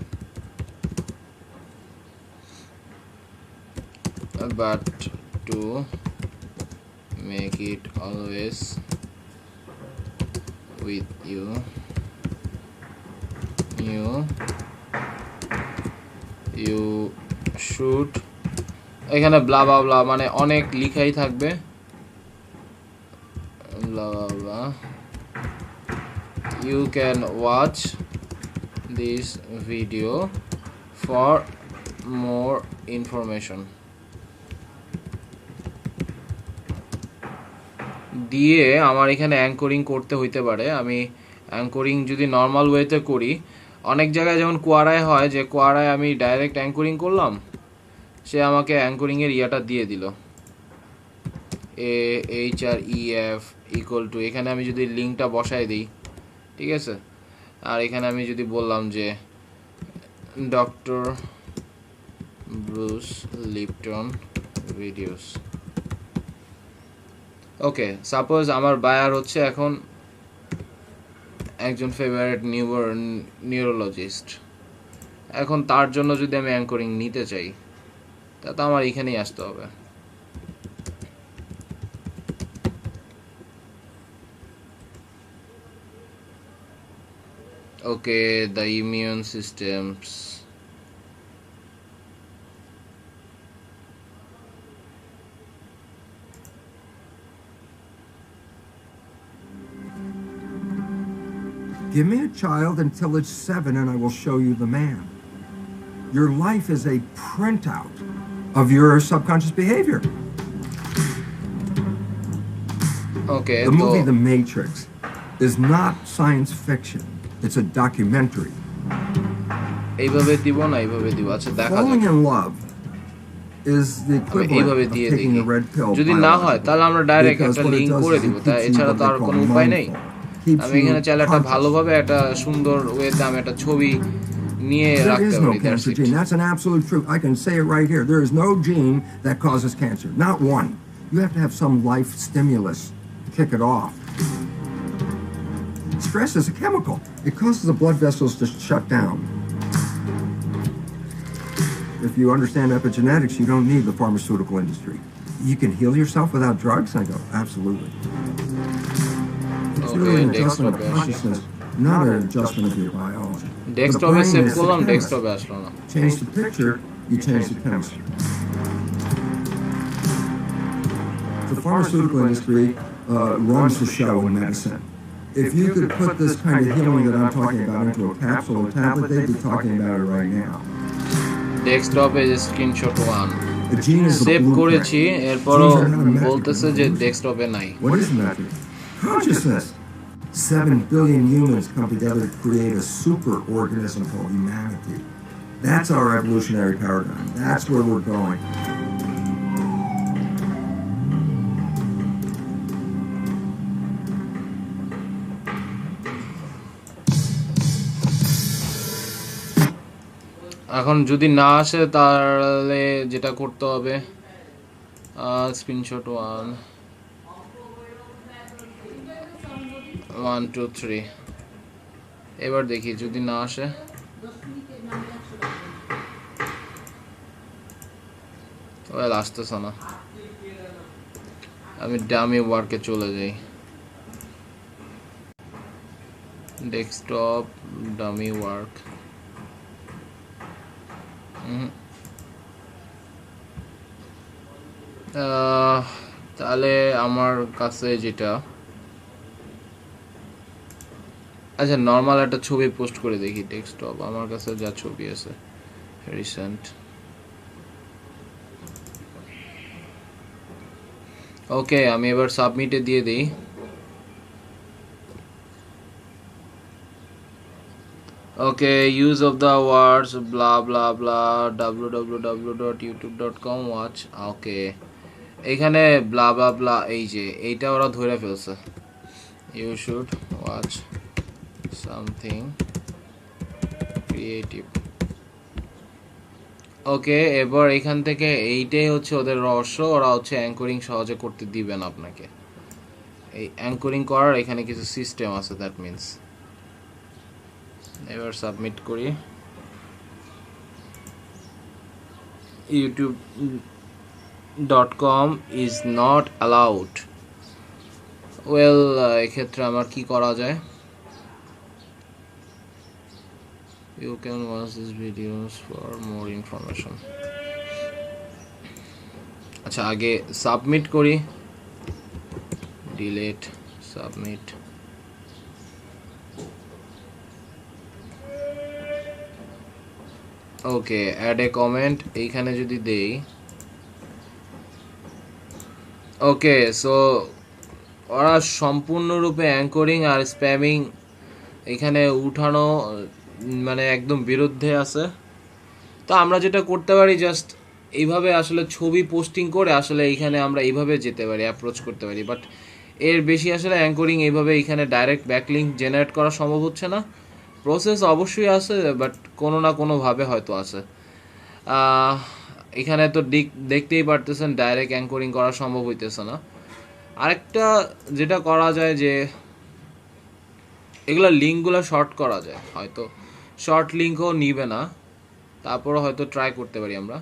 but to make it always with you should, এখানে ব্লা ব্লা ব্লা মানে অনেক লিখাই থাকবে, ব্লা ব্লা ব্লা। You can watch this video for more information দিয়ে আমার এখানে অ্যাঙ্করিং করতে হইতে পারে। আমি অ্যাঙ্করিং যদি নর্মাল ওয়েতে করি, অনেক জায়গায় যেমন কোয়ারায় হয় যে কোয়ারায় আমি ডাইরেক্ট অ্যাঙ্করিং করলাম, সে আমাকে অ্যাঙ্করিংয়ের ইয়াটা দিয়ে দিল AHREF ইকুয়াল টু, এখানে আমি যদি লিঙ্কটা বসাই দিই, ঠিক আছে। আর এখানে আমি যদি বললাম যে ডক্টর ব্রুস লিপটন ভিডিওস। ওকে, সাপোজ আমার বায়ার হচ্ছে এখন একজন ফেভারিট নিউরোলজিস্ট। এখন তার জন্য যদি আমি অ্যাঙ্করিং নিতে চাই তা তো আমার এখানেই আসতে হবে। Okay, the immune systems. Give me a child until it's 7 and I will show you the man. Your life is a printout of your subconscious behavior. Okay, The movie so The Matrix is not science fiction. It's a documentary. এইভাবে দিব না এইভাবে দিব আচ্ছা দেখা Falling যাক in love is the আমি equivalent এইভাবে of দিয়ে taking দেখি a red pill যদি না হয় তাহলে আমরা ডাইরেক্ট because একটা what it লিংক does করে is দিব it তাই keeps you এছাড়া what তো they আর call কোনো উপায় নেই mindful, keeps আমি you এখানে চাইলে একটা conscious. ভালোভাবে একটা সুন্দর ওয়েতে আমি একটা ছবি নিয়ে There রাখতে is no পারি that's cancer it gene. That's an absolute truth. I can say it right here. There is no gene that causes cancer. Not one. You have to have some life stimulus to kick it off. Stress is a chemical. It causes the blood vessels to shut down. If you understand epigenetics, you don't need the pharmaceutical industry. You can heal yourself without drugs? I go, absolutely. It's really an adjustment of consciousness, not an adjustment of your biology. ডেস্কটপে The brain save is the করলাম chemist. ডেস্কটপে আসলো না Change the picture, you change the chemistry. The pharmaceutical industry runs the show in medicine. If you could put this kind of healing that I'm talking about into a capsule or tablet, they'd be talking about it right now. ডেস্কটপে screenshot 1 The gene is the save blueprint. করেছি এরপরও Genes are not a metric বলতেছে of যে evolution. ডেস্কটপে নাই What is metric? Consciousness. 7 billion humans come together to create a super organism called humanity. That's our evolutionary paradigm. That's where we're going. এখন যদি না আসে তাহলে যেটা করতে হবে স্ক্রিনশট 1 1 2 3 এবার দেখি যদি না আসে ওয়েল আসতেছে না আমি ডামি ওয়ার্কে চলে যাই ডেস্কটপ ডামি ওয়ার্ক তাহলে আমার কাছে যেটা আচ্ছা নর্মাল একটা ছবি পোস্ট করে দেখি ডেস্কটপ আমার কাছে যা ছবি আছে রিসেন্ট ওকে আমি এবার সাবমিটে দিয়ে দিই Okay, use of the words blah blah blah www.youtube.com watch okay এখানে blah blah blah এই যে এইটা ওরা ধরে ফেলছে you should watch something creative ওকে এবার এখান থেকে এইটাই হচ্ছে ওদের রহস্য ওরা হচ্ছে অ্যাঙ্করিং সহজে করতে দিবেন আপনাকে এই অ্যাঙ্করিং করার এখানে কিছু সিস্টেম আছে দ্যাট মিন্স এবার সাবমিট করি youtube.com is not allowed well এক্ষেত্রে আমার কি করা যায় you can watch these videos for more information আচ্ছা আগে সাবমিট করি delete submit okay add a comment এইখানে যদি দেই ওকে সো ওরা সম্পূর্ণরূপে অ্যাঙ্করিং আর স্প্যামিং এখানে উঠানো মানে একদম বিরুদ্ধে আছে তো আমরা যেটা করতে পারি জাস্ট এইভাবে আসলে ছবি পোস্টিং করে আসলে এইখানে আমরা এইভাবে যেতে পারি অ্যাপ্রোচ করতে পারি বাট এর বেশি আসলে অ্যাঙ্করিং এইভাবে এখানে ডাইরেক্ট ব্যাকলিঙ্ক জেনারেট করা সম্ভব হচ্ছে না প্রসেস অবশ্যই আছে বাট কোনো না কোনোভাবে হয়তো আছে এখানে তো দেখতেই পারতেছেন ডাইরেক্ট অ্যাঙ্করিং করা সম্ভব হইতেছে না আরেকটা যেটা করা যায় যে এগুলো লিঙ্কগুলো শর্ট করা যায় হয়তো শর্ট লিঙ্কও নিবে না তারপরে হয়তো ট্রাই করতে পারি আমরা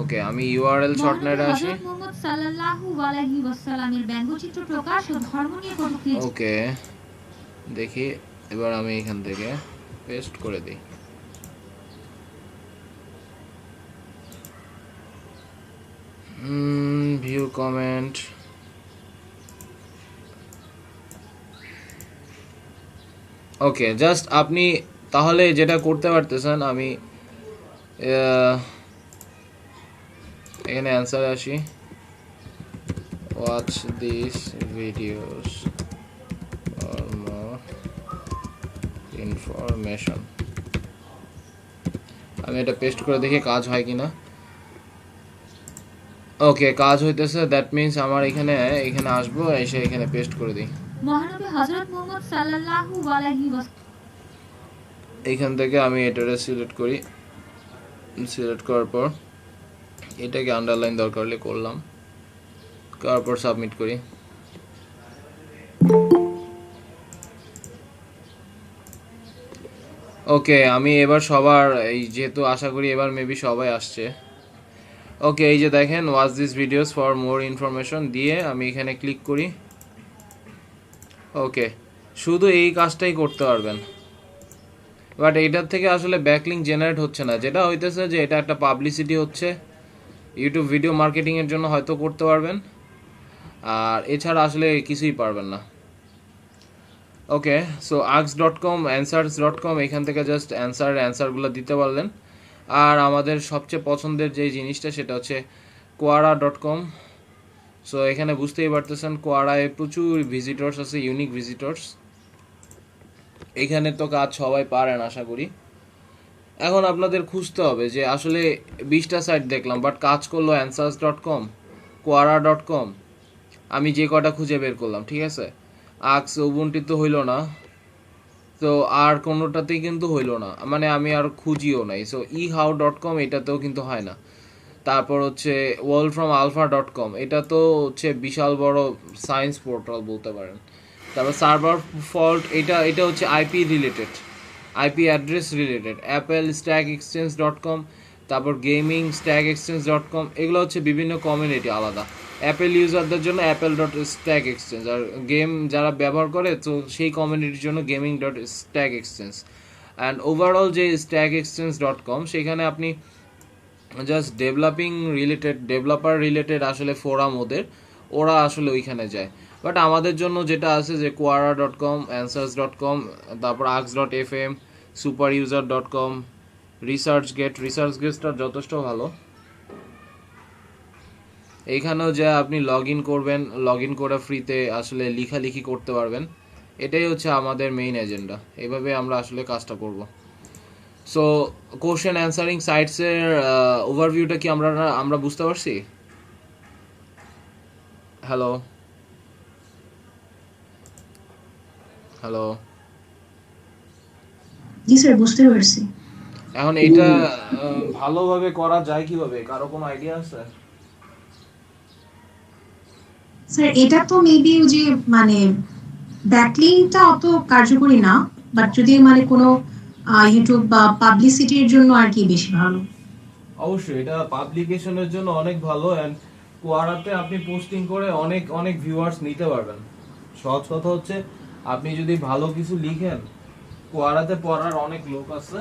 ওকে আমি ইউআরএল শর্টনেটে আসি হযরত মুহাম্মদ সাল্লাল্লাহু আলাইহি ওয়াসাল্লামের ব্যঙ্গচিত্র প্রকাশ ও ধর্ম নিয়ে কটূক্তি ওকে দেখি এবার আমি এখান থেকে পেস্ট করে দিই ভিউ কমেন্ট ওকে, জাস্ট আপনি তাহলে যেটা করতে পারতেছেন, আমি এখানে অ্যান্সারে আসি। Watch this videos for more information. আমি এটা পেস্ট করে দেখি কাজ হয় কিনা। ওকে, কাজ হইতেছে। দ্যাট মিন্স আমার এখানে আসবো, এসে এখানে পেস্ট করে দিই। মহানবী হযরত মুহাম্মদ সাল্লাল্লাহু আলাইহি ওয়াসাল্লাম। এইখান থেকে আমি এটারে সিলেক্ট করি। সিলেক্ট করার পর এটাকে আন্ডারলাইন দরকার হলে করলাম, করার পর সাবমিট করি। ওকে, আমি এবার সবার এই যেহেতু আশা করি এবার মেবি সবাই আসছে। ওকে, এই যে দেখেন watch this videos for more information দিয়ে আমি এখানে ক্লিক করি। ওকে, শুধু এই কাজটাই করতে পারবেন, বাট এইটার থেকে আসলে ব্যাকলিঙ্ক জেনারেট হচ্ছে না। যেটা হইতেছে যে এটা একটা পাবলিসিটি হচ্ছে, ইউটিউব ভিডিও মার্কেটিংয়ের জন্য হয়তো করতে পারবেন, আর এছাড়া আসলে কিছুই পারবেন না। ওকে, সো ask.com answers.com এখান থেকে জাস্ট অ্যান্সারগুলো দিতে পারলেন। আর আমাদের সবচেয়ে পছন্দের যে জিনিসটা সেটা হচ্ছে quora.com। সো এখানে বুঝতেই পারতেছেন কোয়ারায় প্রচুর ভিজিটর্স আছে, ইউনিক ভিজিটর্স। এখানে তো কাজ সবাই পারেন আশা করি। এখন আপনাদের খুঁজতে হবে যে আসলে 20টা সাইট দেখলাম, বাট কাজ করলো answers.com, quora.com, আমি যে কটা খুঁজে বের করলাম, ঠিক আছে। আক্স উবুন্টি তো হইল না, তো আর কোনোটাতেই কিন্তু হইল না, মানে আমি আর খুঁজিও নাই। সো ehow.com এটাতেও কিন্তু হয় না। তারপর হচ্ছে worldfromalpha.com, এটা তো হচ্ছে বিশাল বড় সায়েন্স পোর্টাল বলতে পারেন। তারপর সার্ভার ফল্ট, এটা হচ্ছে IP related, IP address related. Apple stack exchange, তারপর গেমিং স্ট্যাক এক্সচেঞ্জ.com, এগুলো হচ্ছে বিভিন্ন কমিউনিটি আলাদা। অ্যাপেল ইউজারদের জন্য অ্যাপেল.স্ট্যাক এক্সচেঞ্জ, আর গেম যারা ব্যবহার করে তো সেই কমিউনিটির জন্য গেমিং.স্ট্যাক এক্সচেঞ্জ। অ্যান্ড ওভারঅল যে stackexchange.com, সেখানে আপনি জাস্ট ডেভেলপার রিলেটেড আসলে ফোরাম ওরা আসলে ওইখানে যায়। বাট আমাদের জন্য যেটা আছে যে quora.com, answers.com, তারপর ask.fm, superuser.com, রিসার্চগেটটা যথেষ্ট ভালো। এইখানেও যা আপনি লগ ইন করে ফ্রিতে আসলে লেখালেখি করতে পারবেন। এটাই হচ্ছে আমাদের মেইন এজেন্ডা, এইভাবে আমরা আসলে কাজটা করব। সো কোশ্চেন অ্যান্সারিং সাইটসের ওভারভিউটা কি আমরা বুঝতে পারছি? হ্যালো জি স্যার, বুঝতে পারছি। এখন এইটা ভালোভাবে করা যায় কিভাবে, কারো কোনো আইডিয়া আছে? স্যার এটা তো মেবি যে মানে ব্যাকলিংটা অত কার্যকরী না, বাট যদি মানে কোনো ইউটিউব বা পাবলিসিটির জন্য আর কি বেশি ভালো। অবশ্যই এটা পাবলিকেশনের জন্য অনেক ভালো। এন্ড কোয়ারাতে আপনি পোস্টিং করে অনেক ভিউয়ার্স নিতে পারবেন। সহজ কথা হচ্ছে আপনি যদি ভালো কিছু লিখেন, কোয়ারাতে পড়ার অনেক লোক আছে,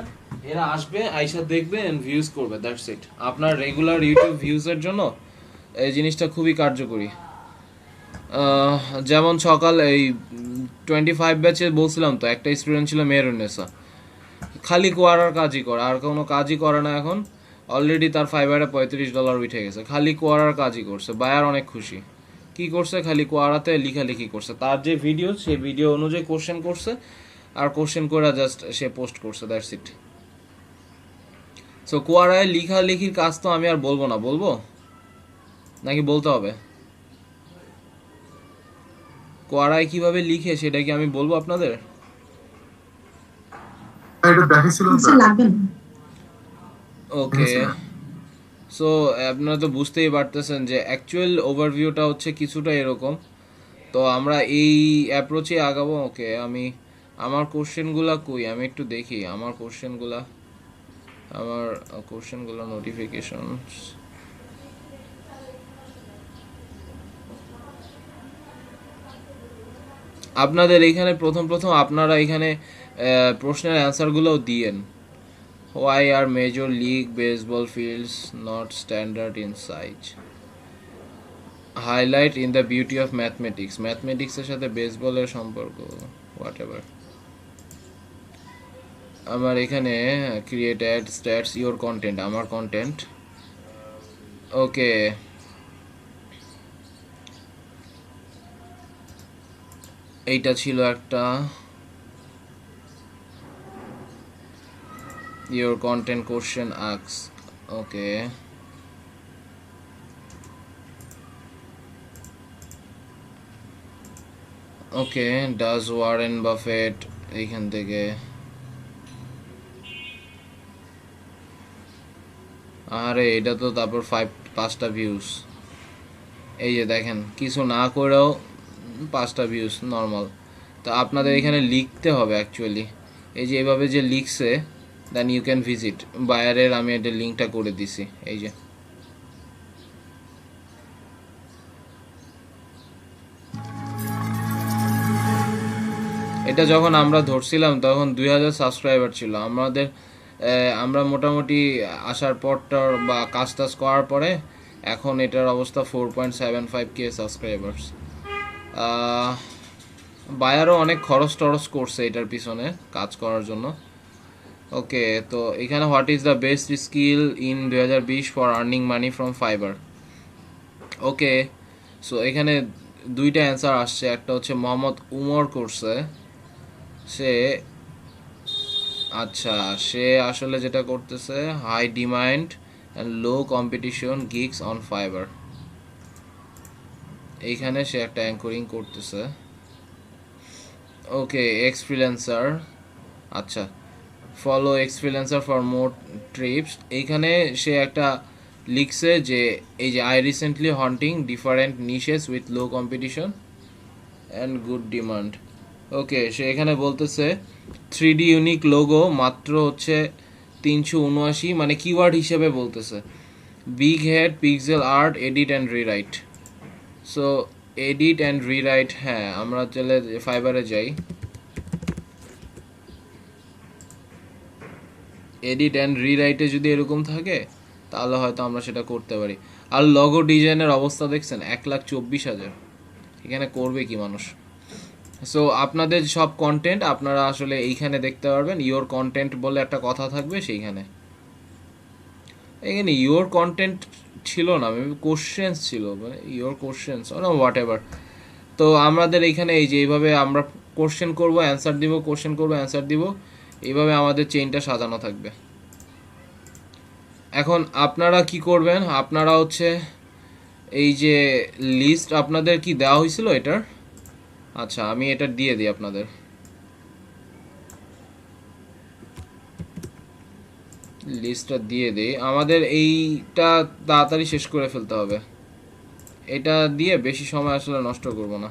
এরা আসবে, আইসা দেখবে এন্ড ভিউজ করবে, দ্যাটস ইট। আপনার রেগুলার ইউটিউব ভিউজের জন্য এই জিনিসটা খুবই কার্যকরী। যেমন সকাল এই 25 ব্যাচে বলছিলাম তো, একটা স্টুডেন্ট ছিল মেহরুন্নেসা, খালি কোয়ারার কাজই করে, আর কোনো কাজই করে না। এখন অলরেডি তার ফাইবারে $35 উঠে গেছে, খালি কোয়ারার কাজই করছে। বায়ার অনেক খুশি। কি করছে? খালি কোয়ারাতে লেখালেখি করছে। তার যে ভিডিও, সেই ভিডিও অনুযায়ী কোশ্চেন করছে, আর কোশ্চেন করে জাস্ট সে পোস্ট করছে, দ্যাটস ইট। সো কোয়ারায় লেখালেখির কাজ তো আমি আর বলবো না, বলবো নাকি বলতে হবে? কোয়ারায় কিভাবে লিখে সেটা কি আমি বলবো আপনাদের? ওকে, সো আপনারা তো বুঝতেই পারতেছেন যে অ্যাকচুয়াল ওভারভিউটা হচ্ছে কিছুটা এরকম। তো আমরা এই অ্যাপ্রোচে আগাবো। ওকে, আমার কোশ্চেনগুলো কই, আমি একটু দেখি আমার কোশ্চেনগুলো নোটিফিকেশন। আপনাদের এখানে প্রথম আপনারা এখানে প্রশ্নের অ্যান্সারগুলোও দিয়েন। Why are Major League Baseball fields not standard in size? Highlight in the beauty of mathematics. Mathematics এর সাথে বেসবলের সম্পর্ক, whatever. আমার এখানে create add stats your content, আমার কন্টেন্ট। ওকে, এইটা ছিল একটা your content question ask. Okay, okay, does Warren Buffett, এইখান থেকে আরে এটা তো তারপর 5টা ভিউজ। এই যে দেখেন কিছু না করেও 5টা ভিউজ নর্মাল। তো আপনাদের এখানে লিখতে হবে অ্যাকচুয়ালি, এই যে এইভাবে যে লিখছে, দেন ইউ ক্যান ভিজিট বায়ারের, আমি এটা লিঙ্কটা করে দিছি। এই যে এটা যখন আমরা ধরছিলাম তখন 2000 সাবস্ক্রাইবার ছিল আমাদের। আমরা মোটামুটি আসার পরটার বা কাজ টাজ করার পরে এখন এটার অবস্থা 4.75k সাবস্ক্রাইবার্স। বায়ারও অনেক খরচ টরচ করছে এটার পিছনে কাজ করার জন্য। ওকে, তো এখানে what is the best skill in 2020 for earning money from fibre. Okay, so এখানে 2টা অ্যান্সার আসছে। একটা হচ্ছে মোহাম্মদ উমর করছে, সে আচ্ছা সে আসলে যেটা করতেছে high demand and low competition gigs on Fiverr, এইখানে সে একটা অ্যাঙ্করিং করতেছে। ওকে, এক্সফ্রিল্যান্সার, আচ্ছা follow xfreelancer for more trips, এইখানে সে একটা লিখছে যে এই যে I recently hunting different niches with low competition and good demand. Okay, সে এখানে বলতেছে 3D ইউনিক লোগো মাত্র হচ্ছে 379, মানে কিওয়ার্ড হিসেবে বলতেছে big head, pixel art, edit and rewrite. So edit and rewrite, হ্যাঁ আমরা চলে ফাইবারে যাই, এডিট অ্যান্ড রিরাইটে যদি এরকম থাকে তাহলে হয়তো আমরা সেটা করতে পারি। আর লগো ডিজাইনের অবস্থা দেখছেন 1,24,000, এখানে করবে কি মানুষ। সো আপনাদের সব কন্টেন্ট আপনারা আসলে এইখানে দেখতে পারবেন। ইওর কন্টেন্ট বলে একটা কথা থাকবে সেইখানে, এখানে ইওর কন্টেন্ট ছিল না, মেবি কোশ্চেন্স ছিল, ইওর কোশ্চেন্স না হোয়াট এভার। তো আমাদের এইখানে এই যে এইভাবে আমরা কোশ্চেন করব অ্যান্সার দিব, কোশ্চেন করব অ্যান্সার দিব, এইভাবে আমাদের চেইনটা সাজানো থাকবে। এখন আপনারা কি করবেন, আপনারা হচ্ছে এই যে লিস্ট আপনাদের কি দেওয়া হয়েছিল এটার, আচ্ছা আমি এটা দিয়ে দিই আপনাদের, লিস্টটা দিয়ে দিই। আমাদের এইটা তাড়াতাড়ি শেষ করে ফেলতে হবে, এটা দিয়ে বেশি সময় আসলে নষ্ট করব না।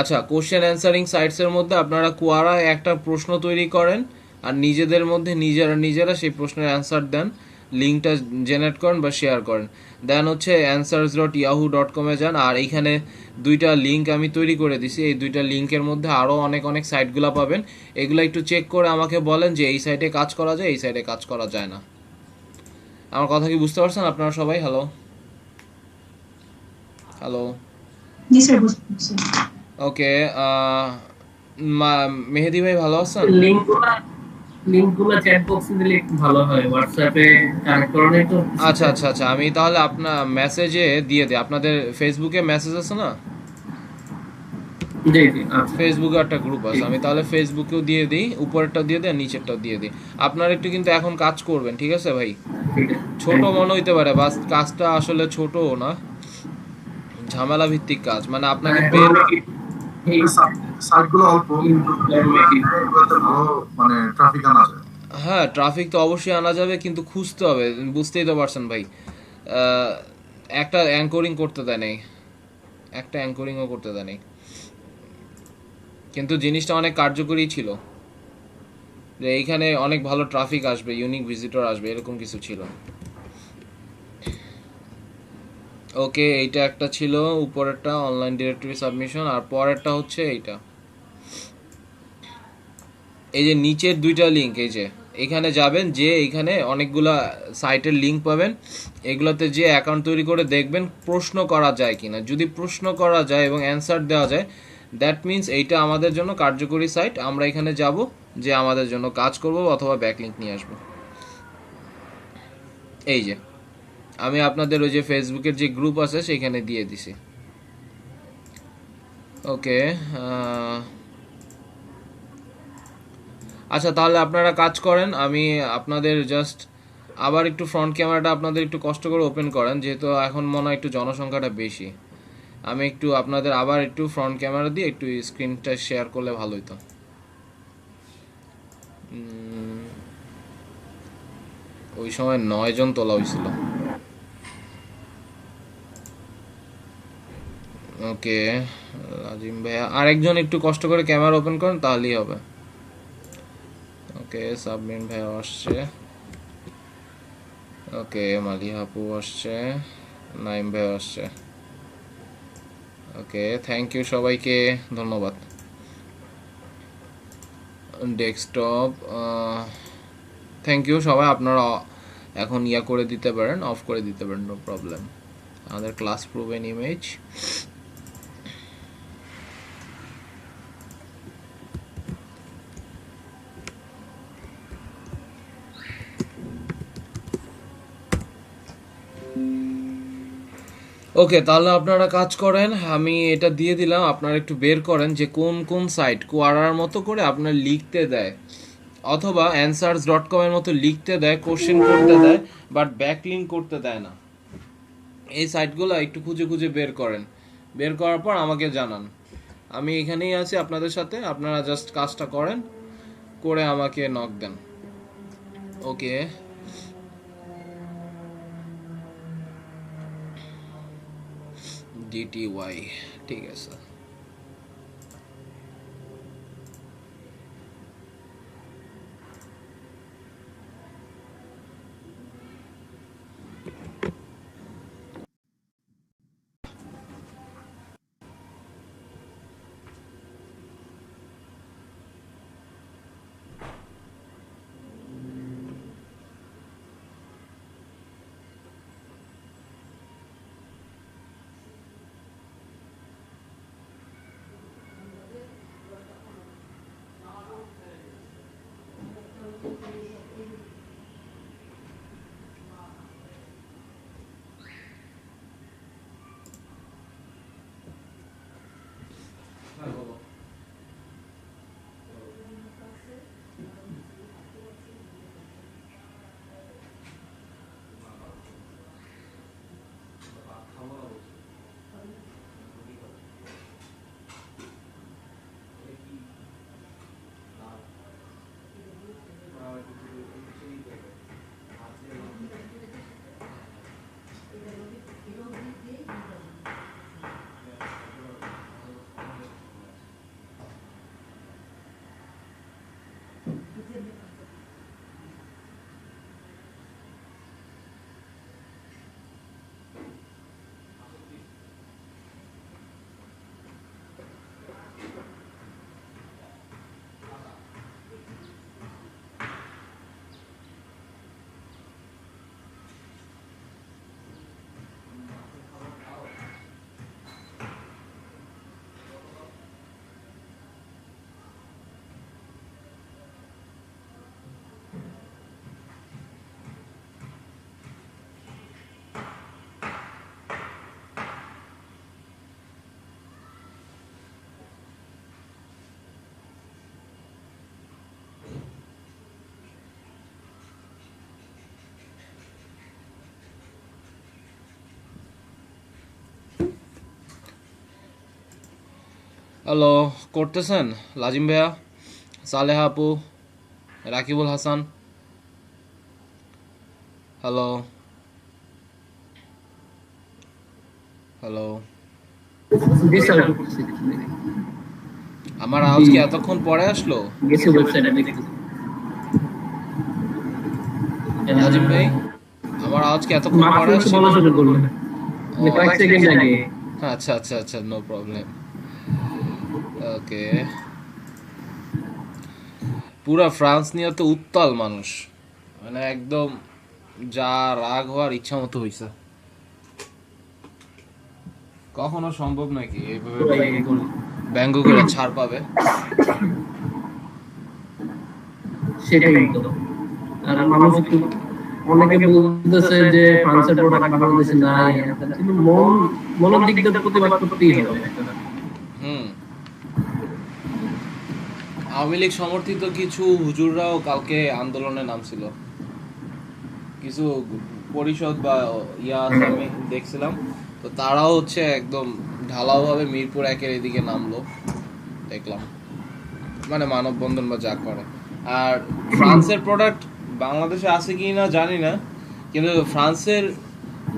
আচ্ছা, কোশ্চেন অ্যান্সারিং সাইটসের মধ্যে আপনারা কোয়ারা একটা প্রশ্ন তৈরি করেন আর নিজেদের মধ্যে নিজেরা সেই প্রশ্নের অ্যান্সার দেন, লিঙ্কটা জেনারেট করেন বা শেয়ার করেন। দেন হচ্ছে answers.yahoo.com এ যান, আর এইখানে 2টা লিঙ্ক আমি তৈরি করে দিছি, এই 2টা লিঙ্কের মধ্যে আরও অনেক সাইটগুলো পাবেন। এগুলো একটু চেক করে আমাকে বলেন যে এই সাইটে কাজ করা যায়, এই সাইটে কাজ করা যায় না। আমার কথা কি বুঝতে পারছেন আপনারা সবাই? হ্যালো হ্যালো, জি স্যার, বুঝতে পারছি। ওকে, মেহেদি ভাই ভালো আছেন? লিংকগুলো চ্যাট বক্সে দিলে একটু ভালো হয়, হোয়াটসঅ্যাপে কানেক্ট করলে তো। আচ্ছা আমি তাহলে আপনার মেসেজে দিয়ে দিই। আপনাদের ফেসবুকে মেসেজ আছে না? জি জি, ফেসবুকে একটা গ্রুপ আছে, আমি তাহলে ফেসবুকেও দিয়ে দিই, উপরেরটাও দিয়ে দিই আর নিচেরটাও দিয়ে দিই। আপনারা একটু কিন্তু এখন কাজ করবেন, ঠিক আছে ভাই? ছোট মনে হইতে পারে, বাস কাজটা আসলে ছোট না, ঝামেলা ভিত্তিক কাজ, মানে আপনাকে সাইটগুলো অল্প মানে ট্রাফিক আনা যায়। হ্যাঁ ট্রাফিক তো অবশ্যই আনা যাবে, কিন্তু খুঁজতে হবে, বুঝতেই তো পারছেন ভাই। একটা অ্যাঙ্করিং করতে দেয় নেই, একটা অ্যাঙ্করিংও করতে দেয় নেই, কিন্তু জিনিসটা অনেক কার্যকরী ছিল যে এইখানে অনেক ভালো ট্রাফিক আসবে, ইউনিক ভিজিটর আসবে, এরকম কিছু ছিল। ওকে, এইটা একটা ছিল উপরেরটা, অনলাইন ডিরেক্টরি সাবমিশন, আর পরেরটা হচ্ছে এইটা, এই যে নিচের 2টা লিঙ্ক, এই যে এখানে যাবেন, যে এইখানে অনেকগুলা সাইটের লিঙ্ক পাবেন, এগুলোতে যে অ্যাকাউন্ট তৈরি করে দেখবেন প্রশ্ন করা যায় কিনা। যদি প্রশ্ন করা যায় এবং অ্যান্সার দেওয়া যায়, দ্যাট মিন্স এইটা আমাদের জন্য কার্যকরী সাইট। আমরা এখানে যাব, যে আমাদের জন্য কাজ করব অথবা ব্যাকলিংক নিয়ে আসব। এই যে আমি আপনাদের ওই যে ফেসবুকের যে গ্রুপ আছে সেখানে দিয়ে দিছি। ওকে, আচ্ছা তাহলে আপনারা কাজ করেন, আমি আপনাদের জাস্ট আবার একটু ফ্রন্ট ক্যামেরাটা আপনাদের একটু কষ্ট করে ওপেন করেন, যেহেতু এখন মনে হয় একটু জনসংখ্যাটা বেশি। আমি একটু আপনাদের আবার একটু ফ্রন্ট ক্যামেরা দিয়ে একটু স্ক্রিনটা শেয়ার করলে ভালো হতো। ওই সময় 9 জন তোলা হয়েছিল। ওকে আজিম ভাইয়া, আরেকজন একটু কষ্ট করে ক্যামেরা ওপেন করেন তাহলেই হবে। ওকে সাবমিন ভাইয়া আসছে, ওকে মালিহা আপু আসছে, নাইম ভাইয়া আসছে। ওকে থ্যাংক ইউ সবাইকে, ধন্যবাদ। ডেস্কটপ থ্যাংক ইউ সবাই, আপনারা এখন ইয়া করে দিতে পারেন, অফ করে দিতে পারেন, নো প্রবলেম। আমাদের ক্লাস প্রুভেন ইমেজ, ওকে তাহলে আপনারা কাজ করেন, আমি এটা দিয়ে দিলাম, আপনারা একটু বের করেন যে কোন কোন সাইট কোয়ারার মতো করে আপনার লিখতে দেয় অথবা answers.com এর মতো লিখতে দেয়, কোশ্চেন করতে দেয়, বাট ব্যাকলিংক করতে দেয় না। এই সাইটগুলো একটু খুঁজে খুঁজে বের করেন, বের করার পর আমাকে জানান। আমি এখানেই আছি আপনাদের সাথে, আপনারা জাস্ট কাজটা করেন, করে আমাকে নক দেন। ওকে DTY ঠিক আছে। হ্যালো করতেছেন লাজিম ভাইয়া, সালেহা আপু, রাকিবুল হাসান, হ্যালো হ্যালো। জি স্যার, আমার আওয়াজ কি এতক্ষণ পরে আসলো? গেছে ওয়েবসাইটে দেখতে। লাজিম ভাই আমার আওয়াজ কি এতক্ষণ পরে মাত্র আসলো? বলা শুরু করলেন, কয়েক সেকেন্ড আগে। আচ্ছা আচ্ছা আচ্ছা, নো প্রবলেম। ওকে পুরা ফ্রান্স নিয়ে তো উত্তাল মানুষ, মানে একদম যা রাগ হওয়ার ইচ্ছা মতো হইছে। কখনো সম্ভব নাকি এইভাবে ব্যঙ্গ করে ছাড় পাবে। সেটাই তো। আর মানুষ একটু অনেকে বলতেছে যে ফ্রান্সের প্রোডাক্ট বাংলাদেশে নাই, কিন্তু মনের দিক দিয়ে প্রতিবাদ করতেই হবে। আওয়ামী লীগ সমর্থিত কিছু হুজুররাও কালকে আন্দোলনে নামছিল, কিছু পরিষদ বা আমি দেখছিলাম, তো তারাও হচ্ছে একদম ঢালাওভাবে মিরপুর একের এদিকে নামলো দেখলাম, মানে মানববন্ধন বা যা করে। আর ফ্রান্সের প্রোডাক্ট বাংলাদেশে আছে কি না জানি না, কিন্তু ফ্রান্সের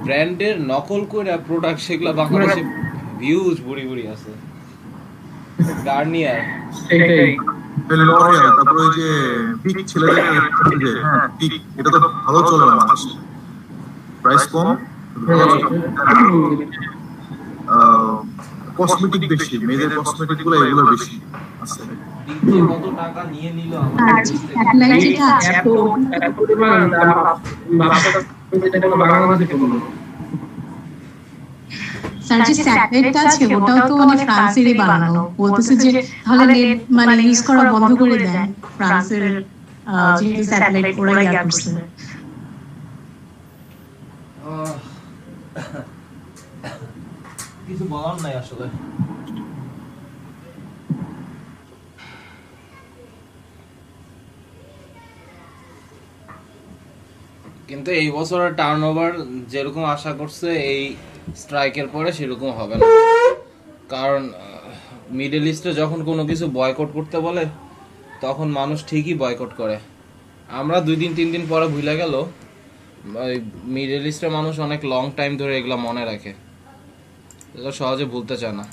ব্র্যান্ডের নকল করে প্রোডাক্ট সেগুলো বাংলাদেশে ভিউজ ভুড়ি ভুড়ি আছে। গার্নিয়ার, লরিয়াল, তারপরে ওই যে পিক ছেলেদের যে পিক, এটা তো ভালো চলে বাংলাদেশে, প্রাইস কম, কসমেটিক বেশি, মেয়েদের কসমেটিক গুলো এগুলো বেশি আছে। কত টাকা নিয়ে নিল আর যে স্যাটেলাইট যেটা আছে এত পরিমাণ দাম বাংলাদেশে কেমন? স্যার যে স্যাটেলাইটটা আছে ওটাও তো মানে ফ্রান্সেরই বানানো, বলতেছে যে তাহলে নেট মানে ইউজ করা বন্ধ করে দেন ফ্রান্সের যেহেতু স্যাটেলাইট ওরা ইয়া করছে। কিছু বলার নাই আসলে। কিন্তু এই বছরের টার্নওভার যেরকম আশা করছে এই স্ট্রাইকের পরে সেরকম হবে না, কারণ মিডল ইস্টে যখন কোনো কিছু বয়কট করতে বলে তখন মানুষ ঠিকই বয়কট করে। আমরা 2 দিন 3 দিন পরে ভুলে গেল, মিডল ইস্টের মানুষ অনেক লং টাইম ধরে এগুলো মনে রাখে, এগুলো সহজে ভুলতে চায় না।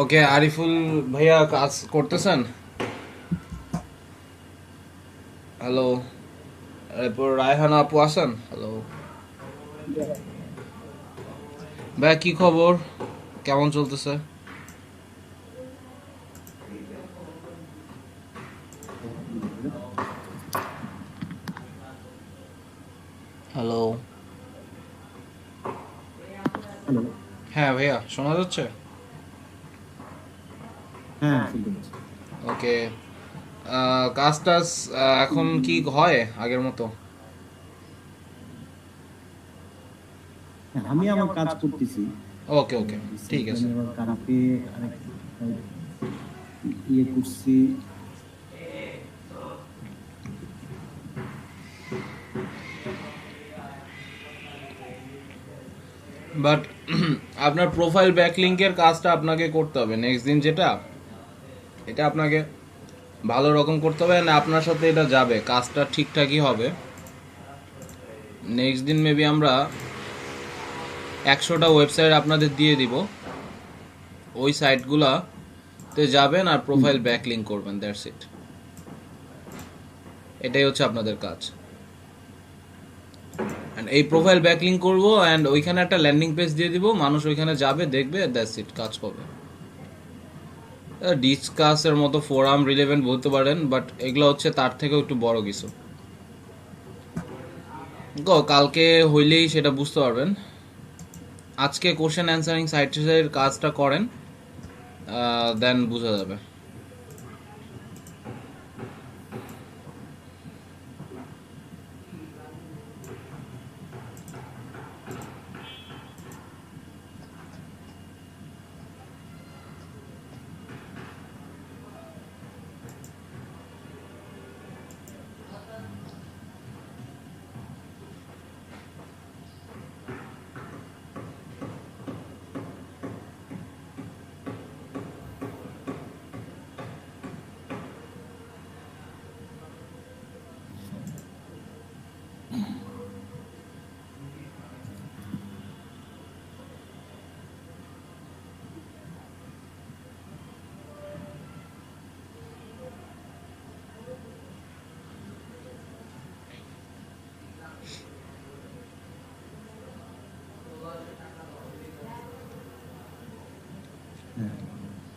ওকে, আরিফুল ভাইয়া কাজ করতেছেন? হ্যালো। এরপর রায়হানা আপু আছেন? হ্যালো ভাইয়া, কি খবর, কেমন চলতেছে? হ্যালো। হ্যাঁ ভাইয়া, শোনা যাচ্ছে? ওকে, কাজ টাজ এখন কি হয় আগের মতো? আমি আমার কাজ করতেছি। ওকে ওকে, ঠিক আছে। কালকে ইয়ে করছি, বাট আপনার প্রোফাইল ব্যাকলিংকের কাজটা আপনাকে করতে হবে নেক্সট দিন, যেটা এটা আপনাকে ভালো রকম করতে হবে, না আপনার সাথে এটা যাবে, কাজটা ঠিকঠাকই হবে। নেক্সট দিন মেবি আমরা 100টা ওয়েবসাইট আপনাদের দিয়ে দিব, ওই সাইটগুলাতে যাবেন আর প্রোফাইল ব্যাকলিং করবেন, দ্যাটস ইট। এটাই হচ্ছে আপনাদের কাজ। এন্ড এই প্রোফাইল ব্যাকলিং করব এন্ড ওইখানে একটা ল্যান্ডিং পেজ দিয়ে দিব, মানুষ ওইখানে যাবে, দেখবে, দ্যাটস ইট, কাজ করবে। ডিসকাসের মতো ফোরাম রিলেভেন্ট বলতে পারেন, বাট এগুলো হচ্ছে তার থেকেও একটু বড় কিছু। কালকে হইলেই সেটা বুঝতে পারবেন। আজকে কোশ্চেন অ্যান্সারিং সাইটের কাজটা করেন, দেন বোঝা যাবে।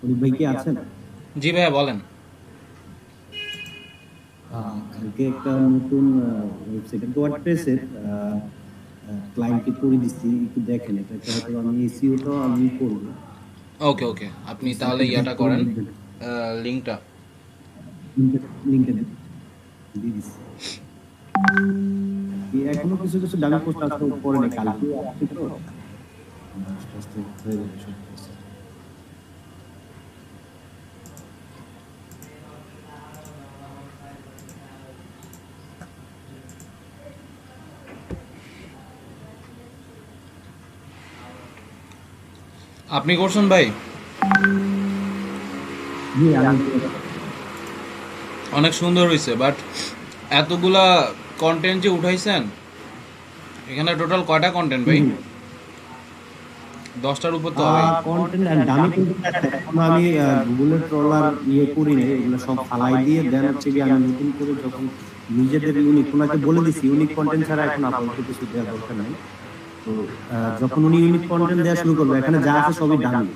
অনিক ভাই কি আছেন? জি ভাইয়া বলেন। কালকে একটা নতুন ওয়েবসাইট ওয়ার্ডপ্রেসের ক্লায়েন্টকে করে দিচ্ছি, একটু দেখেন। এটা হয়তো আমি এসইওটাও আমি করব। ওকে ওকে, আপনি তাহলে ইয়াটা করেন, লিঙ্কটা লিংকটা দিয়ে দিচ্ছি। এখনো কিছু কিছু ডামি পোস্ট আসতে পরে না, কালকে আসছে তো আস্তে আস্তে হয়ে যাবে সব কিছু। আপনি করছেন ভাই? জি আমি অনেক সুন্দর হয়েছে, বাট এতগুলা কন্টেন্ট যে উঠাইছেন, এখানে টোটাল কয়টা কন্টেন্ট ভাই? 10টার উপর তো হবে। কন্টেন্ট এন্ড ডামি কন্টেন্ট এখন আমি গুগলের ট্রলার করি না, এগুলো সব ফালাই দিয়ে দেন হচ্ছে কি আমি নতুন করে যখন নিজেদের ইউনিক ওনাকে বলে দিছি ইউনিক কন্টেন্ট ছাড়া এখন আপাতত কিছু দেওয়ার দরকার নেই। তো যখন উনি ইউনিক কন্টেন্ট দেওয়া শুরু করবে, এখানে যা আছে সবই ডামি,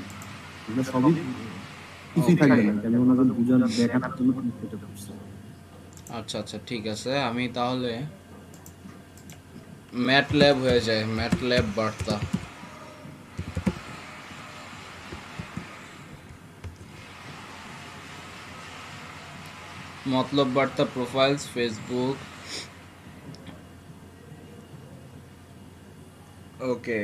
এগুলো সবই কিছুই থাকবে না। আমি ওনাকে বুঝার দেখানোর জন্য এটা করছি। আচ্ছা আচ্ছা ঠিক আছে, আমি তাহলে ম্যাটল্যাব হয়ে যায়, ম্যাটল্যাব বার্তা। মতলব বার্তা প্রোফাইলস ফেসবুক। ওকে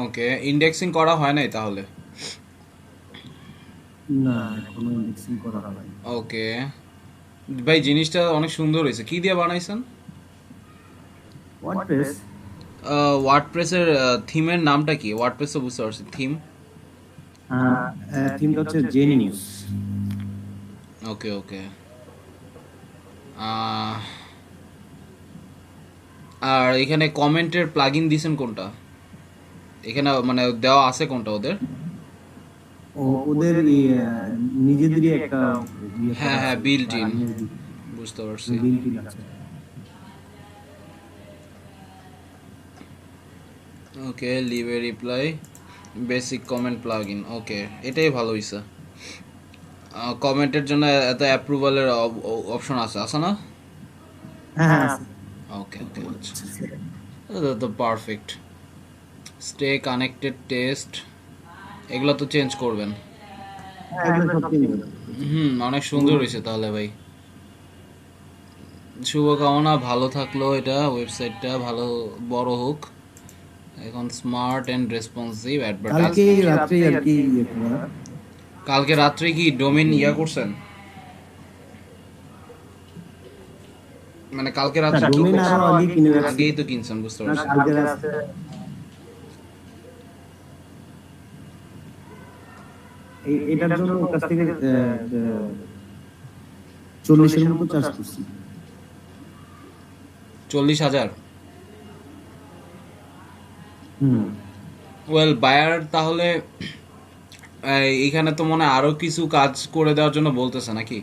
ওকে, ইন্ডেক্সিং করা হয় নাই তাহলে? না এখনো ইন্ডেক্সিং করা হয়নি। ওকে ভাই, জিনিসটা অনেক সুন্দর হয়েছে। কি দিয়ে বানাইছেন? ওয়ার্ডপ্রেস। ওয়ার্ডপ্রেসের থিমের নামটা কি? ওয়ার্ডপ্রেস তো বুঝতে পারছি, থিম থিমটা হচ্ছে জেনিউস। ওকে ওকে। আর এখানে কমেন্টের প্লাগইন দিছেন কোনটা? এখানে মানে দেওয়া আছে কোনটা ওদের? ওদের নিজেদেরই একটা হ্যাঁ হ্যাঁ, বিল্ট ইন, বুঝতে পারছি। বিল্ট ইন আছে। ওকে, লিভ এ রিপ্লাই, বেসিক কমেন্ট প্লাগইন। ওকে, এটাই ভালো হইছে। কমেন্টের জন্য এত অ্যাপ্রুভালের অপশন আছে, আছে না? হ্যাঁ ওকে ওকে, আচ্ছা, তো পারফেক্ট। স্টে কানেক্টেড টেস্ট, এগুলো তো চেঞ্জ করবেন। অনেক সুন্দর হয়েছে তাহলে ভাই, শুভকামনা, ভালো থাকলো এটা, ওয়েবসাইটটা ভালো বড় হোক। এখন স্মার্ট এন্ড রেসপন্সিভ অ্যাডভার্টাইজ। কালকে রাত্রে কি ডোমেইন ইয়া করছেন? মানে কালকে রাত্রে আগেই তো কিনছেন, বুঝতে পারছি। এটার জন্য ওর কাছ থেকে 40,000 মতো চার্জ করছি। 40,000? ওয়েল বায়ার তাহলে এইখানে তো মনে আরো কিছু কাজ করে দেওয়ার জন্য বলতেছে নাকি?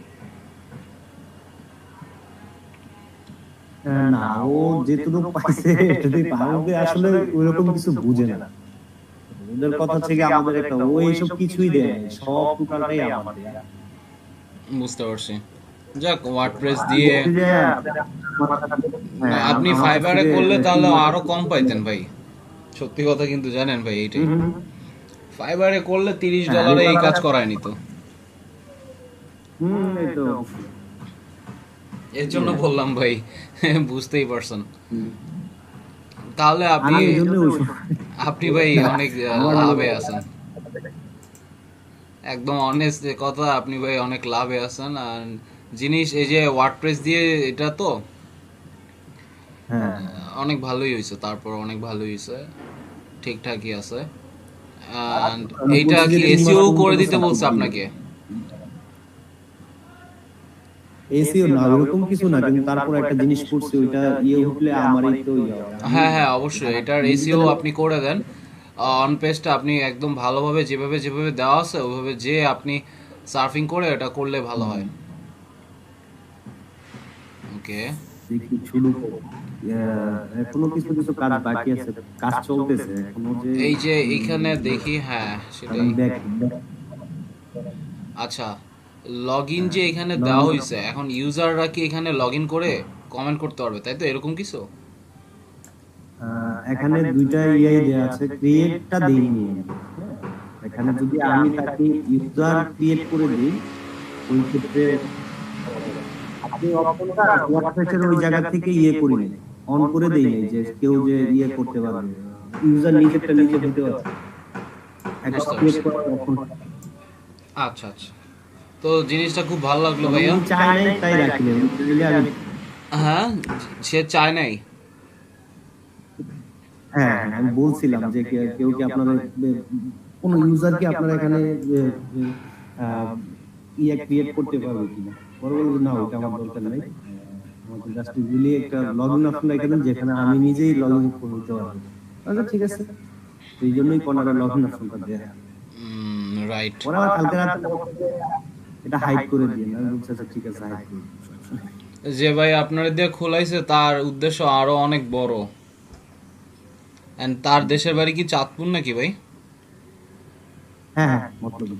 না, ও যেটুকু পাইছে এটাতেই পাবে, আসলে ওইরকম কিছু বুঝে না। ওদের কথা থেকে আমাদের একটা ও এইসব কিছুই দেয়, সব টোটালটাই আমাদের। বুঝতে পারছি। যাক, ওয়ার্ডপ্রেস দিয়ে আপনি ফাইবারে করলে তাহলে আরো কম পাইতেন ভাই, সত্যি কথা কিন্তু জানেন ভাই, এইটাই ফাইবারে করলে $30 এই কাজ করায় নিত। এর জন্য বললাম ভাই, বুঝতেই পারছেন। তাহলে আপনি ভাই অনেক লাভে আছেন, একদম অনেস্ট কথা, আপনি ভাই অনেক লাভে আছেন। আর জিনিস এই যে ওয়ার্ডপ্রেস দিয়ে এটা তো অনেক ভালোই হয়েছে, তারপর অনেক ভালোই হয়েছে, ঠিকঠাকই আছে। এইটা কি এসইও করে দিতে বলছে আপনাকে? এসইও না, এরকম কিছু না, কিন্তু তারপর একটা জিনিস করছে, ওইটা হলে আমারই তো হ্যাঁ হ্যাঁ অবশ্যই, এটার এসইও আপনি করে দেন। অন পেজটা আপনি একদম ভালোভাবে যেভাবে যেভাবে দেওয়া আছে ওইভাবে যে আপনি সার্ফিং করে এটা করলে ভালো হয়। ওকে দেখি শুরু করব। এখনো কিছু কিছু কাজ বাকি আছে, কাজ চলতেছে এখনো যে এই যে এখানে দেখি, হ্যাঁ সেটাই। আচ্ছা, লগ ইন যে এখানে দেওয়া হয়েছে, এখন ইউজাররা কি এখানে লগ ইন করে কমেন্ট করতে পারবে, তাই তো? এরকম কিছু এখানে দুইটা ইয়ে দেয়া আছে, ক্রিয়েটটা দেইনি। এখানে যদি আমি তাকে ইউজার ক্রিয়েট করে দিই, ওই ক্ষেত্রে আপনি অপশনটা ওয়ার্ডপ্রেসের ওই জায়গা থেকে ইয়ে করে নিন, অন করে দেই নাই যে কেউ যে ইয়ে করতে পারবে, ইউজার নিজেরটা নিজে হতে পারবে। একটা ক্রিয়েট করার অপশন। আচ্ছা আচ্ছা, তো জিনিসটা খুব ভালো লাগলো ভাইয়া। চাই নাই তাই রাখলেন। হ্যাঁ, সে চায় নাই। হ্যাঁ, আমি বলছিলাম যে কেউ কি আপনারা কোন ইউজার কি আপনারা এখানে ইয়ে ক্রিয়েট করতে পারবে কিনা, পরে বলবো না ওটা আমার দরকার নাই, আমাকে জাস্ট রিলি একটা লগইন অপশন রেখে দেন যেখানে আমি নিজেই লগইন করতে পারবো। আচ্ছা ঠিক আছে, এই জন্যই কোনারে লগইন অপশনটা দেয়া। রাইট, ওরা কালকে রাতে এটা হাইড করে দিন। আমি বলছি আচ্ছা ঠিক আছে, হাইড করে দিন। যে ভাই আপনারা দিয়ে খোলাইছে তার উদ্দেশ্য আরো অনেক বড়, এন্ড তার দেশের বাড়ি কি চাঁদপুর নাকি ভাই? হ্যাঁ মতলব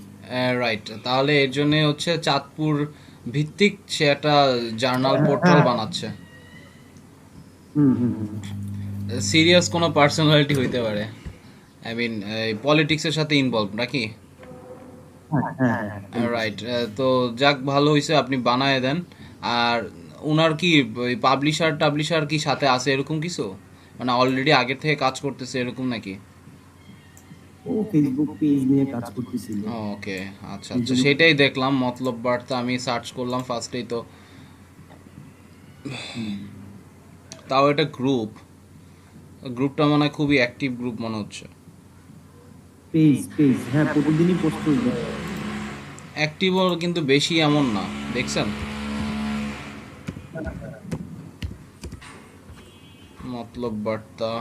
রাইট, তাহলে এর জন্য হচ্ছে চাঁদপুর ভিত্তিক সে একটা জার্নাল পোর্টাল বানাচ্ছে। সিরিয়াস কোনো পার্সোনালিটি হইতে পারে, আই মিন পলিটিক্সের সাথে ইনভলভ নাকি? রাইট, তো যাক ভালো হইছে, আপনি বানায় দেন। আর ওনার কি পাবলিশার কি সাথে আছে এরকম কিছু, মানে অলরেডি আগের থেকে কাজ করতেছে এরকম নাকি? ও ফেসবুক পেজ নিয়ে কাজ করতেছিল। ওকে আচ্ছা আচ্ছা, সেটাই দেখলাম মতলব বার্তা, আমি সার্চ করলাম ফার্স্টেই, তো তাও এটা গ্রুপটা মনে হয় খুবই অ্যাক্টিভ গ্রুপ মনে হচ্ছে। পেজ হ্যাঁ প্রতিদিনই পোস্ট করবে, অ্যাক্টিভও কিন্তু বেশি এমন না, দেখছেন? মতলব বার্তা,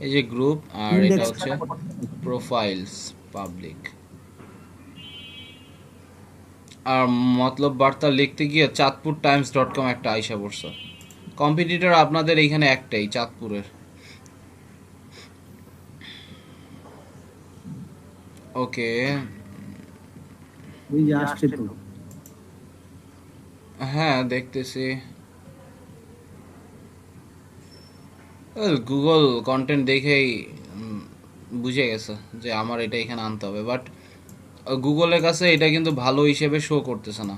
এই যে গ্রুপ, আর এটা হচ্ছে প্রোফাইলস পাবলিক। আর মতলব বার্তা লিখতে গিয়ে চাঁদপুরটাইমস.com একটা আইসা পড়ছে। কম্পিটিটর আপনাদের এইখানে একটাই, চাঁদপুরের। ওকে, ওই যে আসছে তো, হ্যাঁ দেখতেছি। গুগল কন্টেন্ট দেখেই বুঝে গেছে যে আমার এটা এখানে আনতে হবে, বাট গুগলের কাছে এটা কিন্তু ভালো হিসেবে শো করতেছে না।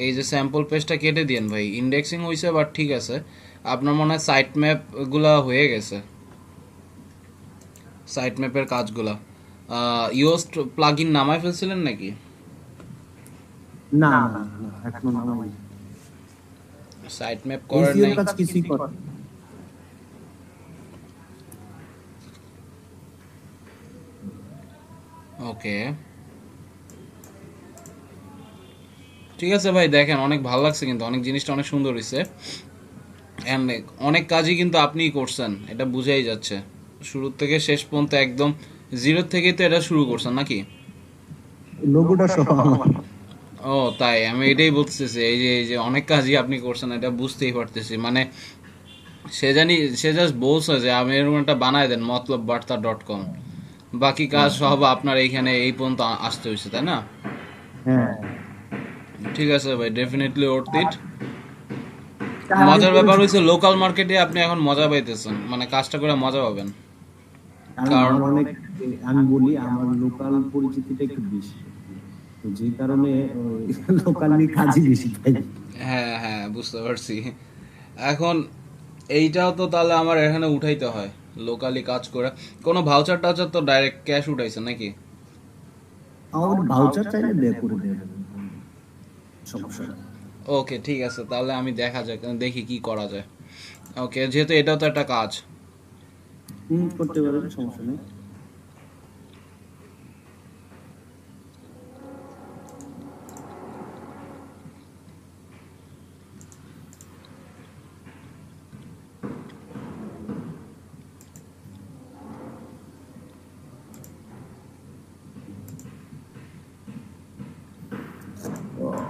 এই যে স্যাম্পল পেজটা কেটে দিন ভাই, ইন্ডেক্সিং হইছে বাট ঠিক আছে। আপনার মনে হয় সাইট ম্যাপ গুলা হয়ে গেছে, সাইট ম্যাপের কাজগুলা ইয়োস্ট প্লাগইন নামায় ফেলছিলেন নাকি? না এখনো নামাই, সাইট ম্যাপ করেন নাই? কাজ কিছুই করে। ওকে ঠিক আছে ভাই, দেখেন অনেক ভালো লাগছে, কিন্তু অনেক জিনিসটা অনেক সুন্দর হয়েছে, এন্ড অনেক কাজই কিন্তু আপনিই করছেন, এটা বুঝাই যাচ্ছে। শুরু থেকে শেষ পর্যন্ত একদম জিরো থেকেই তো এটা শুরু করছেন নাকি? লোগোটা সহ। ও তাই, আমি এটাই বলতেছি, এই যে অনেক কাজই আপনি করছেন, এটা বুঝতেই পারতেছি। মানে সে জাস্ট বলছে যে আমি এরকম একটা বানায় দেন মতলববার্তা.com, বাকি কাজ সব আপনার এইখানে এই পর্যন্ত আসতে হয়েছে, তাই না? হ্যাঁ ঠিক আছে ভাই, ডেফিনেটলি ওর্থ ইট। মজার ব্যাপার হচ্ছে লোকাল মার্কেটে আপনি এখন মজা পাইতেছেন, মানে কাজটা করে মজা পাবেন। কারণ অনেক, আমি বলি আমার লোকাল পরিচিতিটা একটু বেশি, তো যে কারণে লোকালি কাজই বেশি পাই। হ্যাঁ হ্যাঁ বুঝতে পারছি। এখন এইটাও তো তাহলে আমার এখানে উঠাইতে হয় লোকালি কাজ করে। কোনো ভাউচার টাউচার তো ডাইরেক্ট ক্যাশ উঠাইছে নাকি? আমার ভাউচার চাইলে দেয়া করে দেয়া সমস্যা নেই। ওকে ঠিক আছে, তাহলে আমি দেখি কি করা যায়। ওকে, যেহেতু এটাও তো একটা কাজ, করতে পারেন, সমস্যা নেই।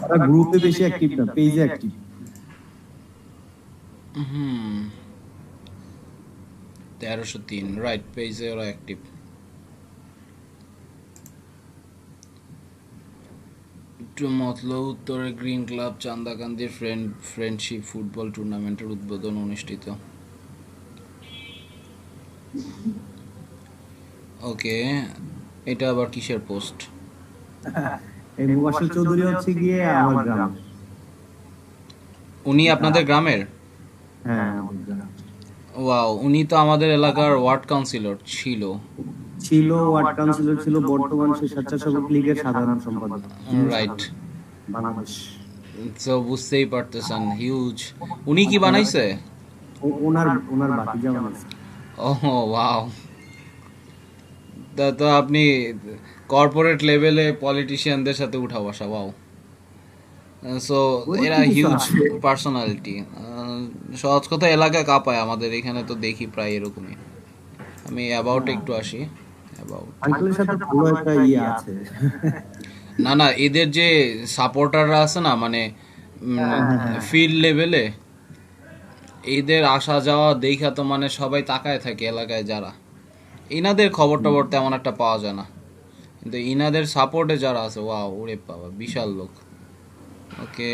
ওরা গ্রুপে বেশি অ্যাক্টিভ না, পেজে অ্যাক্টিভ। 1303 রাইট, পেজে ওরা অ্যাক্টিভ। মতলব উত্তরে গ্রিন ক্লাব চান্দাকান্দির ফ্রেন্ডশিপ ফুটবল টুর্নামেন্টের উদ্বোধন অনুষ্ঠিত। ওকে, এটা আবার কিসের পোস্ট? এই মুবাশির চৌধুরী হচ্ছে গিয়ে আমার গ্রাম। উনি আপনাদের গ্রামের? হ্যাঁ, আমার গ্রাম। ওয়াও, উনি তো আমাদের এলাকার ওয়ার্ড কাউন্সিলর ছিল। ওয়ার্ড কাউন্সিলর ছিল, বর্তমান সে স্বেচ্ছাসেবক লীগের সাধারণ সম্পাদক। রাইট, বাংলাদেশ। তো বুঝতেই পারতেছেন হিউজ। উনি কি বানাইছে? ওনার ভাতিজা বানাইছে। ওহ ওয়াও, তো আপনি কর্পোরেট লেভেলে পলিটিশিয়ানদের সাথে উঠা বসা। ওয়াও, সো এরা হিউজ পার্সোনালিটি। সহজ কথা, এলাকা কাঁপায় আমাদের এখানে, তো দেখি প্রায় এরকমই। আমি অ্যাবাউট একটু আসি। আঙ্কেলের সাথে ভালো একটা আছে। না, এদের যে সাপোর্টাররা আছে না, মানে ফিল্ড লেভেলে এদের আসা যাওয়া দেখা তো মানে সবাই তাকায় থাকে এলাকায় যারা। ইনাদের খবর টবর তেমন একটা পাওয়া যায় না, কিন্তু ইনাদের সাপোর্টে যারা আছে, ওয়াও, ওরে বাবা, বিশাল লোক। ওকে,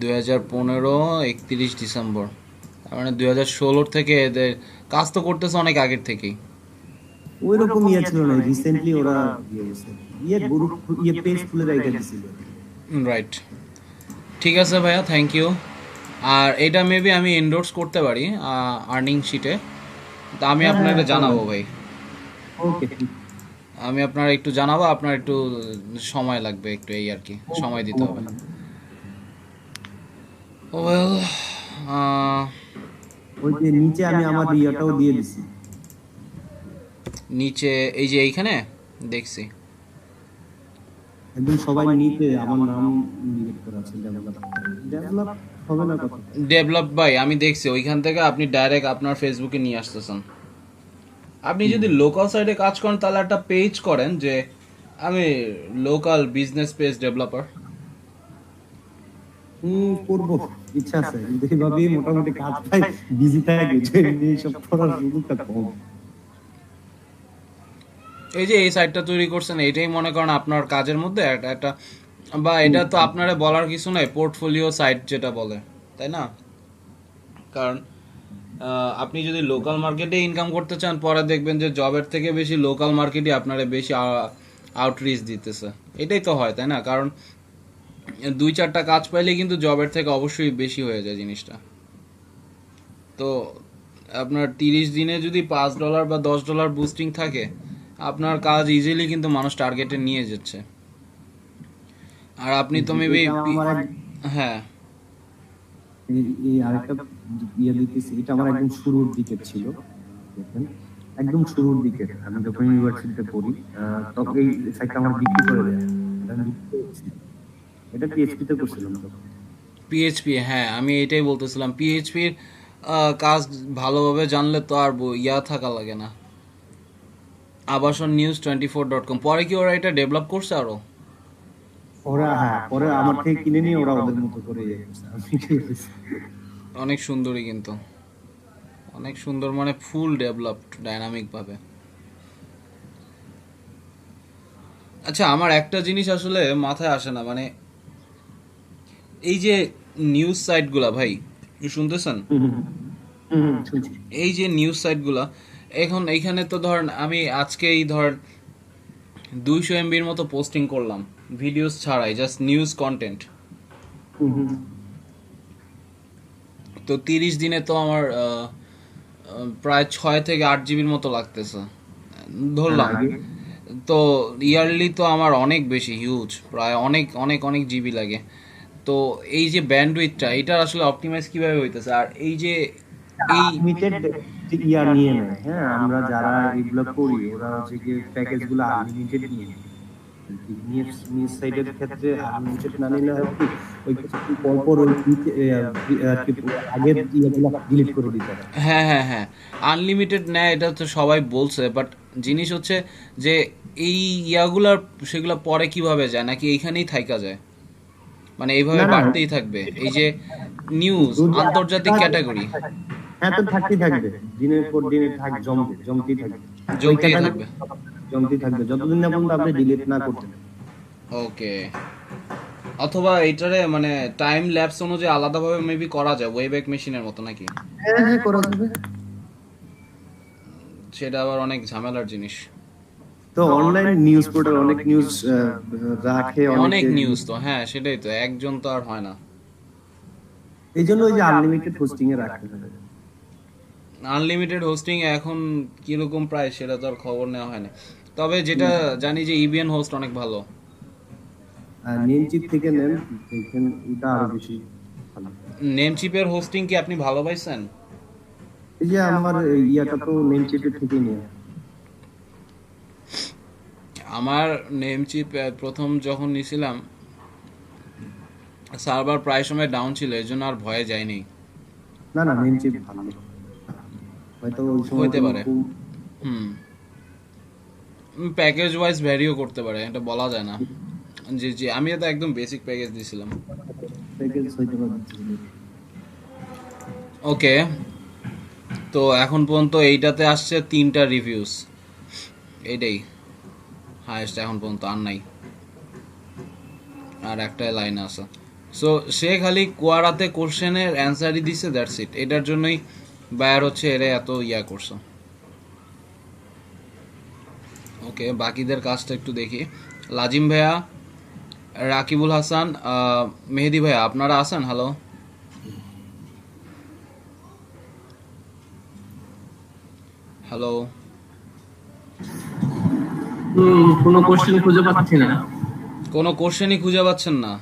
2015 31 ডিসেম্বর, তার মানে 2016 থেকে এদের কাজ তো করতেছে অনেক আগের থেকেই। ওইরকম ছিল না, রিসেন্টলি ওরা গ্রুপ পেজ খুলে রেখে দিয়েছিল। রাইট, ঠিক আছে ভাইয়া, থ্যাংক ইউ। আর এটা মেবি আমি এন্ডোর্স করতে পারি আর্নিং শিটে, তা আমি আপনাকে জানাবো ভাই। ওকে, আমি আপনার একটু জানাবো, আপনার একটু সময় লাগবে, একটু এই আর কি, সময় দিতে হবে। ওয়েল, ওই যে নিচে আমি আমার ইয়াটাও দিয়ে দিছি। নিচে এই যে এইখানে দেখছি একদম সবাই নিচে আমার নাম নিয়ে করা আছে। ডেভেলপ হবে না কত? ডেভেলপ ভাই আমি দেখছি, ওইখান থেকে আপনি ডাইরেক্ট আপনার ফেসবুকে নিয়ে আসতেছেন। আপনি যদি লোকাল সাইডে কাজ করেন তাহলে একটা পেজ করেন যে আমি লোকাল বিজনেস পেজ ডেভেলপার। করব, ইচ্ছা আছে, কিন্তু এইভাবেই মোটামুটি কাজ পাই, বিজি থাকি, এই সব করার সুযোগটা কম। এই যে এই সাইটটা তৈরি করছেন, এটাই মনে করেন আপনার কাজের মধ্যে একটা, বা এটা তো আপনারা বলার কিছু নাই, পোর্টফোলিও সাইট যেটা বলে, তাই না? কারণ আপনি যদি লোকাল মার্কেটে ইনকাম করতে চান, পরে দেখবেন যে জবের থেকে বেশি লোকাল মার্কেটই আপনারা বেশি আউটরিচ দিতেছে। এটাই তো হয়, তাই না? কারণ 2-4টা কাজ পাইলে কিন্তু জবের থেকে অবশ্যই বেশি হয়ে যায় জিনিসটা। তো আপনার 30 দিনে যদি $5 বা $10 বুস্টিং থাকে, আপনার কাজ ইজিলি কিন্তু মানুষ টার্গেটে নিয়ে যাচ্ছে। আর আপনি তো মেবি, হ্যাঁ, এই আরেকটা দিতেছি, এটা আমার একদম শুরুর দিকে ছিল, দেখেন একদম শুরুর দিকে আমি যখন ইউনিভার্সিটিতে পড়ি, তখন এই সাইটটা আমার বিক্রি করে দেয়। এটা পিএইচপি তে করছিলাম তো। পিএইচপি, হ্যাঁ আমি এটাই বলতেছিলাম, পিএইচপির কাজ ভালোভাবে জানলে তো আর থাকা লাগে না। আবাসন নিউজ 24.com, পরে কি ওরা এটা ডেভেলপ করছে আরো? ওরা পরে আমার থেকে কিনে নিয়ে ওরা ওদের মতো করে অনেক সুন্দরই, কিন্তু অনেক সুন্দর, মানে ফুল ডেভেলপড ডাইনামিক ভাবে। আচ্ছা, আমার একটা জিনিস আসলে মাথায় আসে না, মানে এই যে নিউজ সাইটগুলা, ভাই শুনতেছেন? এই যে নিউজ সাইটগুলা এখন এইখানে তো ধরেন আমি আজকেই ধরেন 200 MBর মতো পোস্টিং করলাম, ভিডিওস ছাড়াই, জাস্ট নিউজ কন্টেন্ট। তো 30 দিনে তো আমার প্রায় 6 থেকে 8 জিবির মতো লাগতেছে ধরলাম। তো ইয়ারলি তো আমার অনেক বেশি, হিউজ, প্রায় অনেক অনেক অনেক জিবি লাগে। তো এই যে ব্যান্ডউইথটা, এটা আসলে অপটিমাইজ কিভাবে হইতেছে? আর এই যে এই লিমিটেড ইয়ার নিয়ে নেয়, হ্যাঁ আমরা যারা এগুলো করি ওরা হচ্ছে যে প্যাকেজগুলো আনলিমিটেড নিয়ে নেয়। নিউজ সাইটের ক্ষেত্রে আনলিমিটেড না নিলে হয় কি, ওই পরপর ওই আগের ইয়েগুলো ডিলিট করে দিতে হয়। হ্যাঁ হ্যাঁ হ্যাঁ, আনলিমিটেড নেয়, এটা তো সবাই বলছে, বাট জিনিস হচ্ছে যে এই ইয়াগুলার সেগুলো পরে কিভাবে যায়, নাকি এইখানেই থাইকা যায়? মানে এইভাবে না, না। বাড়তেই থাকবে। এই যে নিউজ, আন্তর্জাতিক ক্যাটাগরি হ্যাঁ তো থাকতেই থাকবে, দিনের পর দিনে জমতেই থাকবে ওই জমতেই category থাকবে। জমতেই থাকবে যতদিন না পর্যন্ত আপনি ডিলিট না করতেন। ওকে, অথবা এইটারে মানে টাইম ল্যাপস অনুযায়ী আলাদাভাবে মেবি করা যায় ওয়েব্যাক মেশিনের মতো নাকি? হ্যাঁ করা যাবে। সেটা আবার অনেক ঝামেলার জিনিস। তো অনলাইন নিউজ পোর্টাল অনেক নিউজ রাখে, অনেক নিউজ তো, হ্যাঁ সেটাই তো, একজন তো আর হয় না। এই জন্য ওই যে আনলিমিটেড হোস্টিং এ রাখতে হবে। আনলিমিটেড হোস্টিং এখন কিরকম প্রাইস সেটা তো আর খবর নেওয়া হয় না, তবে যেটা জানি যে ইবিএন হোস্ট অনেক ভালো। নেমচিপ থেকে নেন, দেখেন এটা আরো বেশি ভালো। নেমচিপের হোস্টিং কি আপনি ভালো পাইছেন? এই যে আমার ইয়াটা তো নেমচিপের থেকে নিয়ে। আমার নেমচিপ প্রথম যখন নিছিলাম সার্ভার প্রায় সময় ডাউন ছিল, এই জন্য আর ভয়ে যায়নি। না না নেমচিপ ভালো, হয়তো ওই সময় হইতে পারে। প্যাকেজ ওয়াইজ ভ্যারিও করতে পারে, এটা বলা যায় না। জি জি, আমি তো একদম বেসিক প্যাকেজ দিছিলাম। প্যাকেজ হইতে পারে। ওকে, তো এখন পর্যন্ত এইটাতে আসছে 3টা রিভিউস, এইটাই হাইয়েস্ট এখন পর্যন্ত, আর নাই, আর একটাই লাইন আছে। সো সে খালি কোয়ারাতে কোশ্চেনের অ্যান্সারই দিছে, দ্যাটস ইট। এটার জন্যই বায়ার হচ্ছে এরা এত ইয়া করছে। ওকে, বাকিদের কাজটা একটু দেখি। লাজিম ভাইয়া, রাকিবুল হাসান, মেহেদি ভাইয়া, আপনারা আছেন? Hello, hello. কোনো কোশ্চেন খুঁজে পাচ্ছি না। কোনো কোশ্চেনই খুঁজে পাচ্ছেন না?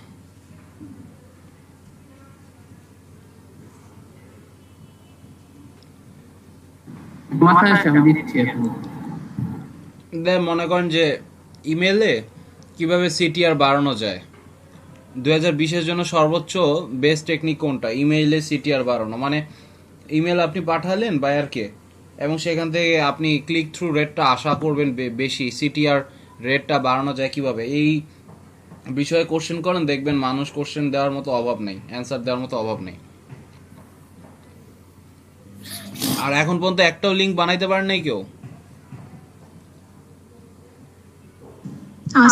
মাথায় আসে, আমি দিচ্ছি এখন। মনে করেন যে ইমেলে কিভাবে সিটিআর বাড়ানো যায়, 2020-এর জন্য সর্বোচ্চ বেস্ট টেকনিক কোনটা? ইমেইলে সিটিআর বাড়ানো, মানে ইমেল আপনি পাঠালেন বায়ারকে এবং সেখান থেকে আপনি ক্লিক থ্রু রেটটা আশা করবেন বেশি, সিটিআর রেটটা বাড়ানো যায় কিভাবে, এই বিষয়ে কোশ্চেন করেন, দেখবেন মানুষ কোশ্চেন দেওয়ার মতো অভাব নেই, অ্যান্সার দেওয়ার মতো অভাব নেই। আর এখন পর্যন্ত একটাও লিঙ্ক বানাইতে পারেন নাই কেউ?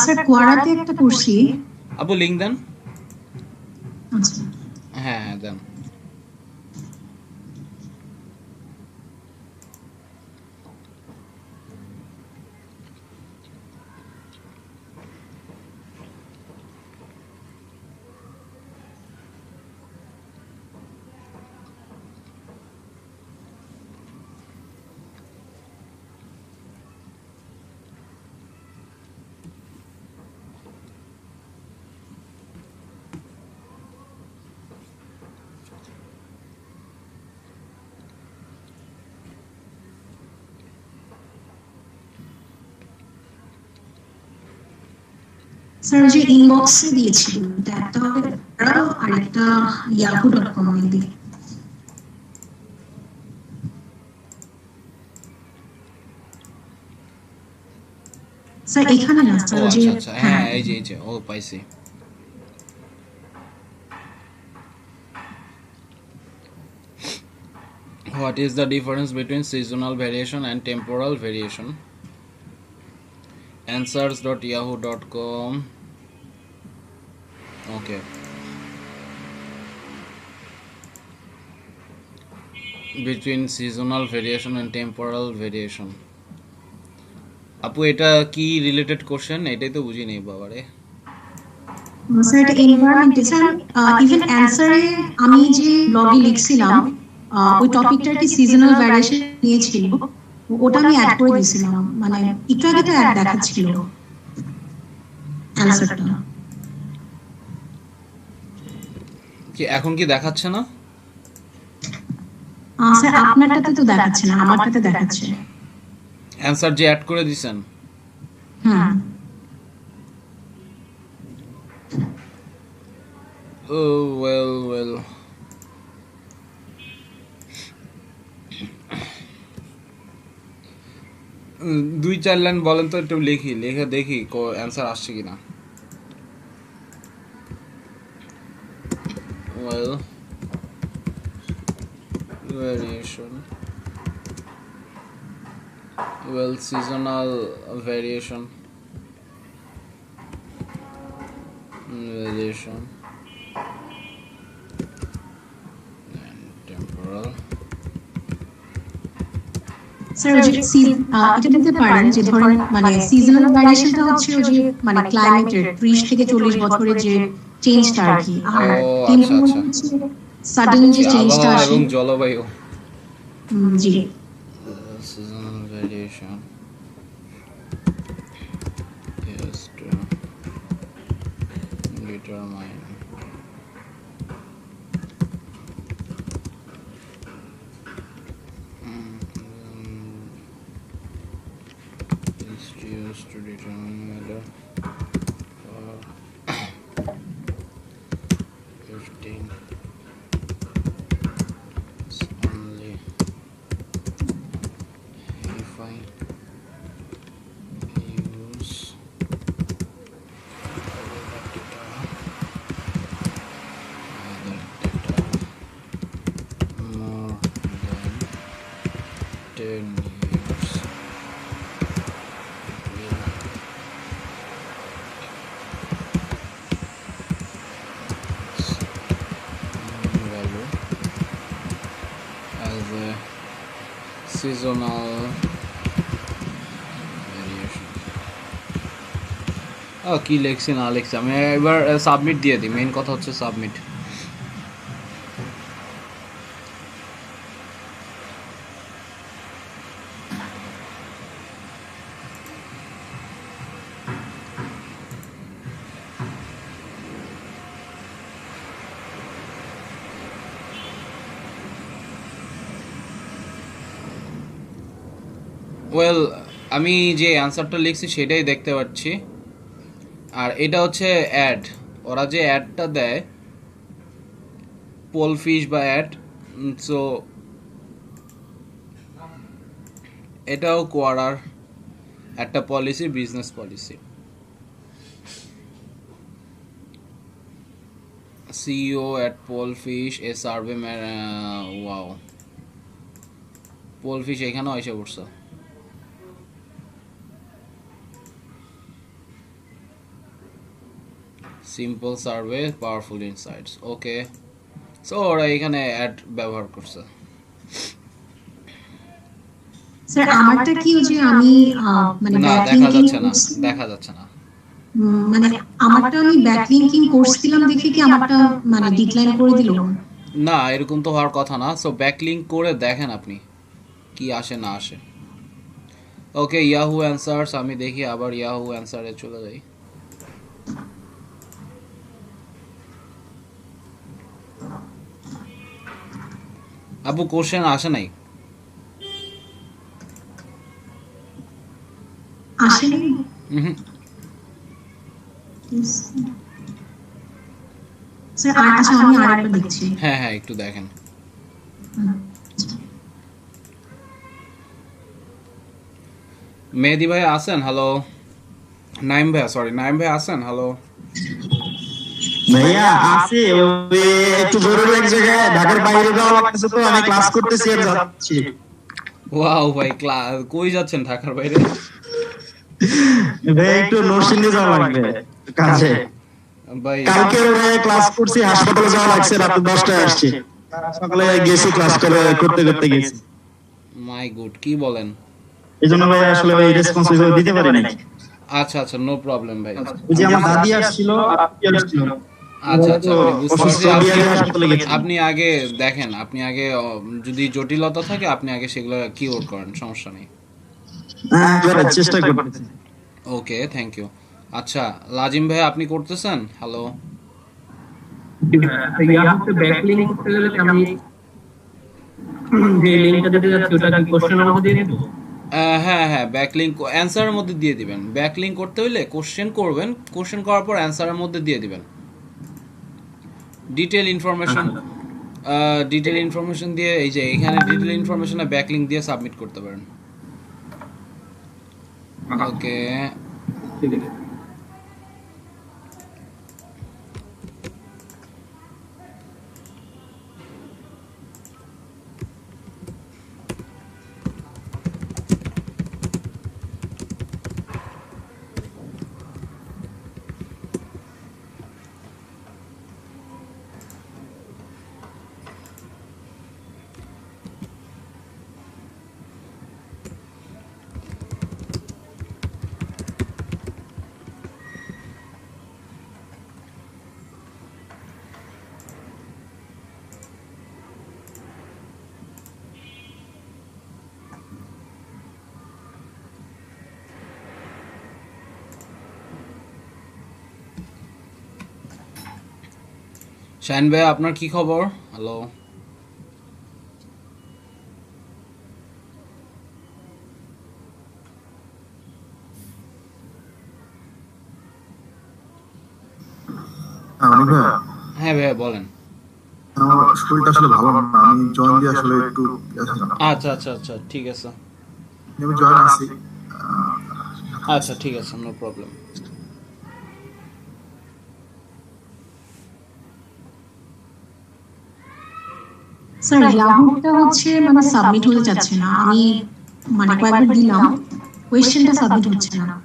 স্যার কোয়ারাতে একটা করছি। আপু লিঙ্ক দেন। আচ্ছা, হ্যাঁ হ্যাঁ দেন। স্যার যে ইনবক্সে দিয়েছিল একটা হবে আর একটা yahoo.com এ দিয়ে। স্যার এখানে না, ও স্যার যে আচ্ছা আচ্ছা, হ্যাঁ এই যে ও পাইছি। What is the difference between seasonal variation and temporal variation? Answers.yahoo.com. Okay. Between seasonal variation and temporal variation. আপু এটা কি রিলেটেড কোশ্চেন? এটাই তো বুঝি নেই বাবারে। স্যার এটা এনভায়রনমেন্ট। স্যার ইভেন অ্যানসারে আমি যে ব্লগে লিখছিলাম ওই টপিকটা কি সিজনাল ভ্যারিয়েশন নিয়েছিল, ওটা আমি অ্যাড করে দিয়েছিলাম, মানে একটু আগে তো অ্যাড দেখাচ্ছিল অ্যানসারটা। কি এখন কি দেখাচ্ছে না? স্যার আপনারটাতে তো দেখাচ্ছে না, আমারটাতে দেখাচ্ছে। অ্যানসার যে অ্যাড করে দিবেন? হুম। Oh well. 2-4 লাইন বলেন তো, একটু লিখে দেখি অ্যান্সার আসছে কিনা। well, variation, well, seasonal variation, variation, and temporal. Sir ওই যে এটা বলতে পারেন যে ধরেন মানে সিজনাল ভ্যারিয়েশনটা হচ্ছে ওই যে মানে ক্লাইমেটের 30 থেকে 40 বছরের যে চেঞ্জটা আর কি আর টেম্পোরাল হচ্ছে সাডেন যে চেঞ্জটা আসে এবং জলবায়ু জি seasonal variation is to determine is used to determine whether for 15 is only if I use other data more than 10 years, it will value as a seasonal variation. কি লেখছি না লেখছি আমি এবার সাবমিট দিয়ে দিই মেইন কথা হচ্ছে সাবমিট ওয়েল আমি যে অ্যান্সারটা লিখছি সেটাই দেখতে পাচ্ছি আর এটা হচ্ছে অ্যাড ওরা যে অ্যাডটা দেয় পোল ফিশ বা অ্যাড সো এটাও কোয়ারার একটা policy business policy CEO at Pollfish a survey wow Pollfish এখানেও এসে পড়ছে simple survey powerful insights okay so ওরা এখানে অ্যাড ব্যবহার করছে স্যার আমারটা কি ওই যে আমি মানে না দেখা যাচ্ছে না মানে আমারটা আমি ব্যাকলিংকিং করছিলাম দেখে কি আমারটা মানে ডিক্লাইন করে দিল না এরকম তো হওয়ার কথা না সো ব্যাকলিংক করে দেখেন আপনি কি আসে না আসে ওকে ইয়াহু অ্যানসারস আমি দেখি আবার ইয়াহু অ্যানসারে চলে যাই আপু কোশ্চেন আসে নাই আসেনি স্যার আচ্ছা আমি আরেকটা দেখছি হ্যাঁ হ্যাঁ একটু দেখেন মেহেদি ভাই আছেন হ্যালো নাইম ভাই আছেন হ্যালো ভাইয়া আছে ওই একটু জরুরি এক জায়গায় ঢাকার বাইরে যাওয়া লাগতেছে তো আমি ক্লাস করতেছি আর যাচ্ছি ওয়াও ভাই ক্লাস কই যাচ্ছেন ঢাকার বাইরে ভাই একটু নরসিংদী যাওয়া লাগবে কাজে ভাই কালকে ক্লাস করছি হাসপাতালে যাওয়া লাগছে রাত 10টায় আসছি সকালে গেছি ক্লাস করতে গেছি মাই গুড কি বলেন এইজন্য ভাই আসলে ভাই রেসপন্সিবল দিতে পারি নাই আচ্ছা আচ্ছা নো প্রবলেম ভাই ওই যে আমার দাদি আসছিল আপনি আসছিল আচ্ছা আচ্ছা আপনি আগে দেখেন আপনি আগে যদি জটিলতা থাকে আপনি আগে সেগুলো কিওর করেন সমস্যা নেই চেষ্টা করতেছি ওকে থ্যাংক ইউ আচ্ছা লাজিম ভাই আপনি করতেছেন হ্যালো ইয়াহুতে ব্যাকলিংক করতে গেলে আমি যে লিংকটা দিতে যাচ্ছি ওটা কি কোশ্চেনের মধ্যে দিয়ে দেব হ্যাঁ ব্যাকলিংক অ্যানসারের মধ্যে দিয়ে দিবেন ব্যাকলিংক করতে হলে কোশ্চেন করবেন কোশ্চেন করার পর অ্যানসারের মধ্যে দিয়ে দিবেন ডিটেইল ইনফরমেশন দিয়ে এই যে এখানে ডিটেইল ইনফরমেশনে ব্যাকলিংক দিয়ে সাবমিট করতে পারেন ওকে ঠিক আছে শাইন ভাই আপনার কি খবর? হ্যালো। হ্যাঁ ভাইয়া বলেন। আমার শরীরটা আসলে ভালো না, আমি জয়েন দিয়ে আসলে একটু আচ্ছা আচ্ছা আচ্ছা ঠিক আছে, আমি জয়েন আছি। আচ্ছা ঠিক আছে, নো প্রবলেম। স্যার ইয়াহুটা হচ্ছে মানে সাবমিট হতে যাচ্ছে না, আমি মানে কয়েকবার দিলাম কোয়েশ্চেনটা সাবমিট হচ্ছে না।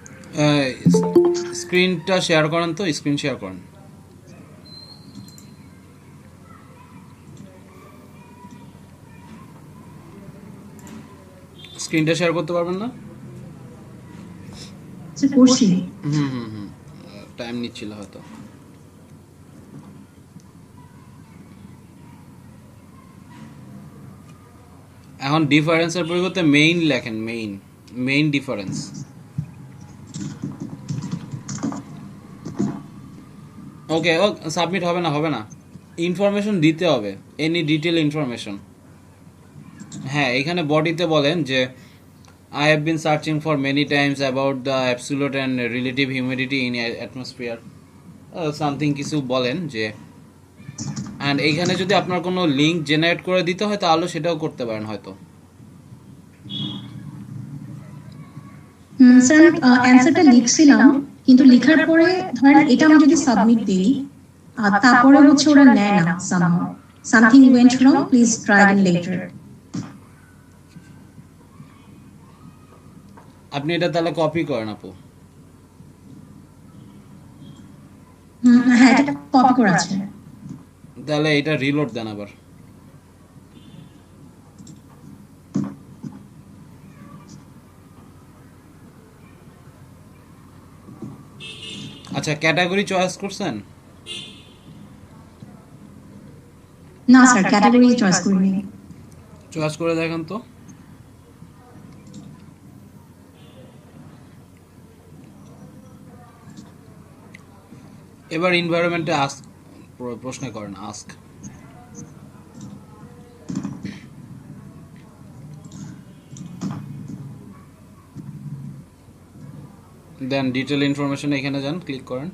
স্ক্রিনটা শেয়ার করেন তো, স্ক্রিন শেয়ার করেন। স্ক্রিনটা শেয়ার করতে পারবেন না? করছি। টাইম নিচ্ছিল হয়তো। এখন ডিফারেন্সের পরিবর্তে মেইন লেখেন, মেইন ডিফারেন্স। ওকে, ও সাবমিট হবে না, ইনফরমেশন দিতে হবে, এনি ডিটেল ইনফরমেশন। হ্যাঁ, এখানে বডিতে বলেন যে I have been searching for many times about the absolute and relative humidity in atmosphere, something কিছু বলেন যে, and এইখানে যদি আপনার কোনো লিংক জেনারেট করে দিতে হয় তাহলে সেটাও করতে পারেন হয়তো। স্যার অ্যানসারটা লিখছিলাম, কিন্তু লেখার পরে ধরেন এটা আমি যদি সাবমিট দিই তারপরে হচ্ছে ওরা নেয় না, somehow something went wrong, please try again later। আপনি এটা তাহলে কপি করেন আপু। হ্যাঁ, এটা কপি করা আছে। তাহলে এটা রিলোড দেন আবার। আচ্ছা, ক্যাটাগরি চয়েস করছেন? না স্যার, ক্যাটাগরি চয়েস করিনি। চয়েস করে দেখেন তো। এবার এনভায়রনমেন্টে আস্ক প্রশ্ন করেন, আস্ক। দেন ডিটেল ইনফরমেশন এখানে যান, ক্লিক করেন।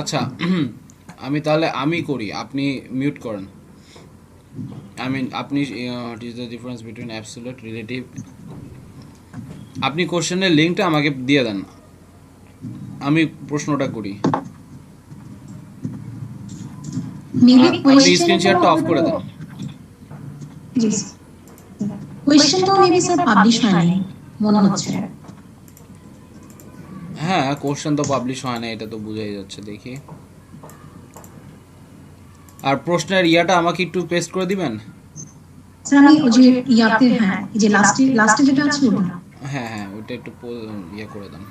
আচ্ছা, আমি তাহলে আমি করি, আপনি মিউট করেন। আপনি what is the difference between absolute relative, আপনি কোশ্চেনের লিঙ্কটা আমাকে দিয়ে দেন, আমি প্রশ্নটা করি। আপনি স্ক্রিনশটটা অফ করে দেন। কোশ্চেনটা মেবি স্যার পাবলিশ হয়নি মনে হচ্ছে। হ্যাঁ, কোশ্চেন তো পাবলিশ হয় না, এটা তো বোঝাই যাচ্ছে। দেখি, আর প্রশ্নের ইয়াটা আমাকে একটু পেস্ট করে দিবেন স্যার। আমি ওই যে ইয়াতে, হ্যাঁ এই যে লাস্টে যেটা আছে ওটা, হ্যাঁ হ্যাঁ ওইটা একটু ইয়ে করে দেন।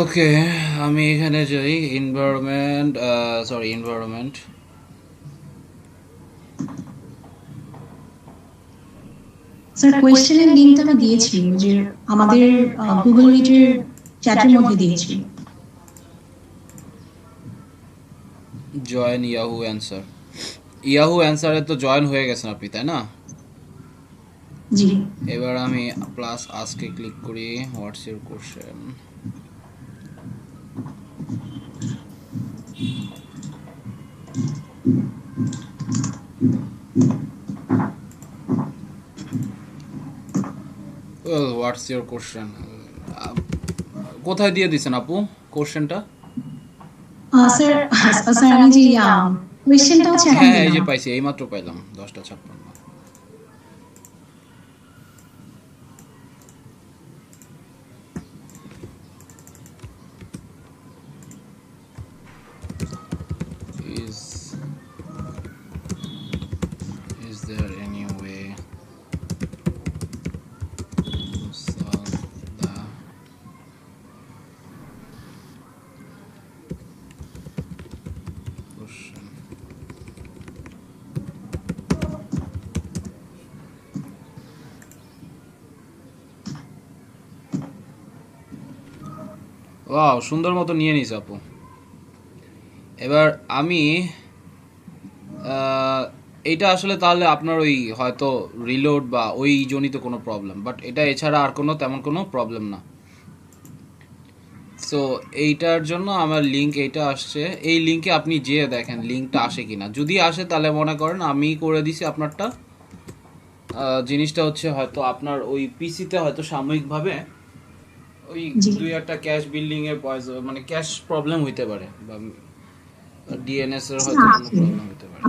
ওকে, আমি এখানে যাই, এনভায়রনমেন্ট, এনভায়রনমেন্ট। স্যার কোয়েশ্চেনের লিংকটা আমি দিয়েছি, যে আমাদের গুগল মিটের চ্যাটের মধ্যে দিয়েছি। জয়েন ইয়াহু অ্যান্সার, ইয়াহু অ্যান্সারে তো জয়েন হয়ে গেছেন আপনি, তাই না? জি। এবার আমি প্লাস আজকে ক্লিক করি, what's your question. What's your question? কোথায় দিয়ে দিছেন আপু কোশ্চেনটা? স্যার আমি যে কোশ্চেনটা হচ্ছে হ্যাঁ এই যে পাইছি, এইমাত্র পাইলাম 10:56। Is there any way to solve the question? Wow, সুন্দর মতো নিয়ে নিস আপু। এবার আমি এটা আসলে তাহলে আপনার ওই হয়তো রিলোড বা ওই জনিত কোনো প্রবলেম, বাট এটা এছাড়া আর কোনো তেমন কোনো প্রবলেম না। সো এইটার জন্য আমার লিঙ্ক এইটা আসছে, এই লিঙ্কে আপনি যেয়ে দেখেন লিঙ্কটা আসে কিনা। যদি আসে তাহলে মনে করেন আমি করে দিছি আপনারটা। জিনিসটা হচ্ছে হয়তো আপনার ওই পিসিতে হয়তো সাময়িকভাবে ওই দুই একটা ক্যাশ বিল্ডিং এর মানে ক্যাশ প্রবলেম হইতে পারে, বা ডিএনএস এর হয়তো কোনো প্রবলেম হইতে পারে।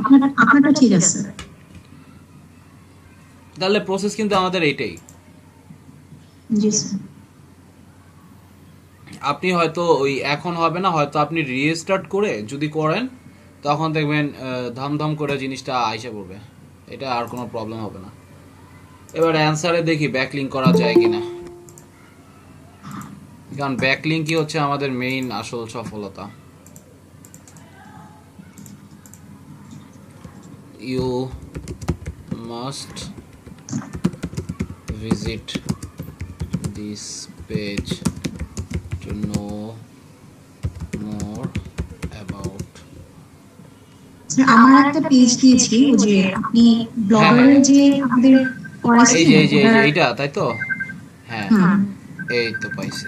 আপনারটা ঠিক আছে। তাহলে প্রসেস কিন্তু আমাদের এইটাই। জি স্যার। আপনি হয়তো ওই এখন হবে না, হয়তো আপনি রিস্টার্ট করে যদি করেন তখন দেখবেন ধামধাম করে জিনিসটা আইসা পড়বে, এটা আর কোনো প্রবলেম হবে না। এবার অ্যানসারে দেখি ব্যাকলিঙ্ক করা যায় কিনা, কারণ ব্যাকলিঙ্কই হচ্ছে আমাদের মেইন আসল সফলতা। You must visit this page to know more about. আমার একটা পেজ দিয়েছি, ওই যে আপনি ব্লগারে যে আমাদের পড়াইছেন, এই যে এইটা তাই তো? হ্যাঁ এই তো পাইছি।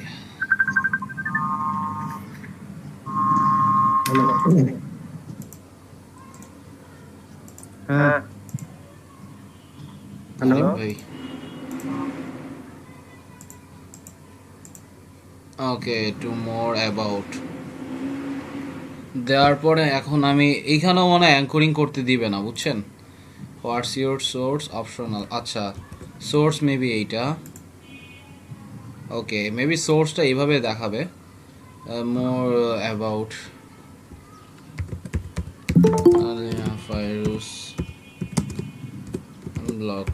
হ্যাঁ হ্যালো ভাই। ওকে, টু মোর অ্যাবাউট দেওয়ার পরে এখন আমি এইখানেও মনে হয় অ্যাঙ্করিং করতে দিবে না, বুঝছেন? What's your source optional. আচ্ছা সোর্স মেবি এইটা। ওকে মেবি সোর্সটা এইভাবে দেখাবে, more about Alia Fairuz blog.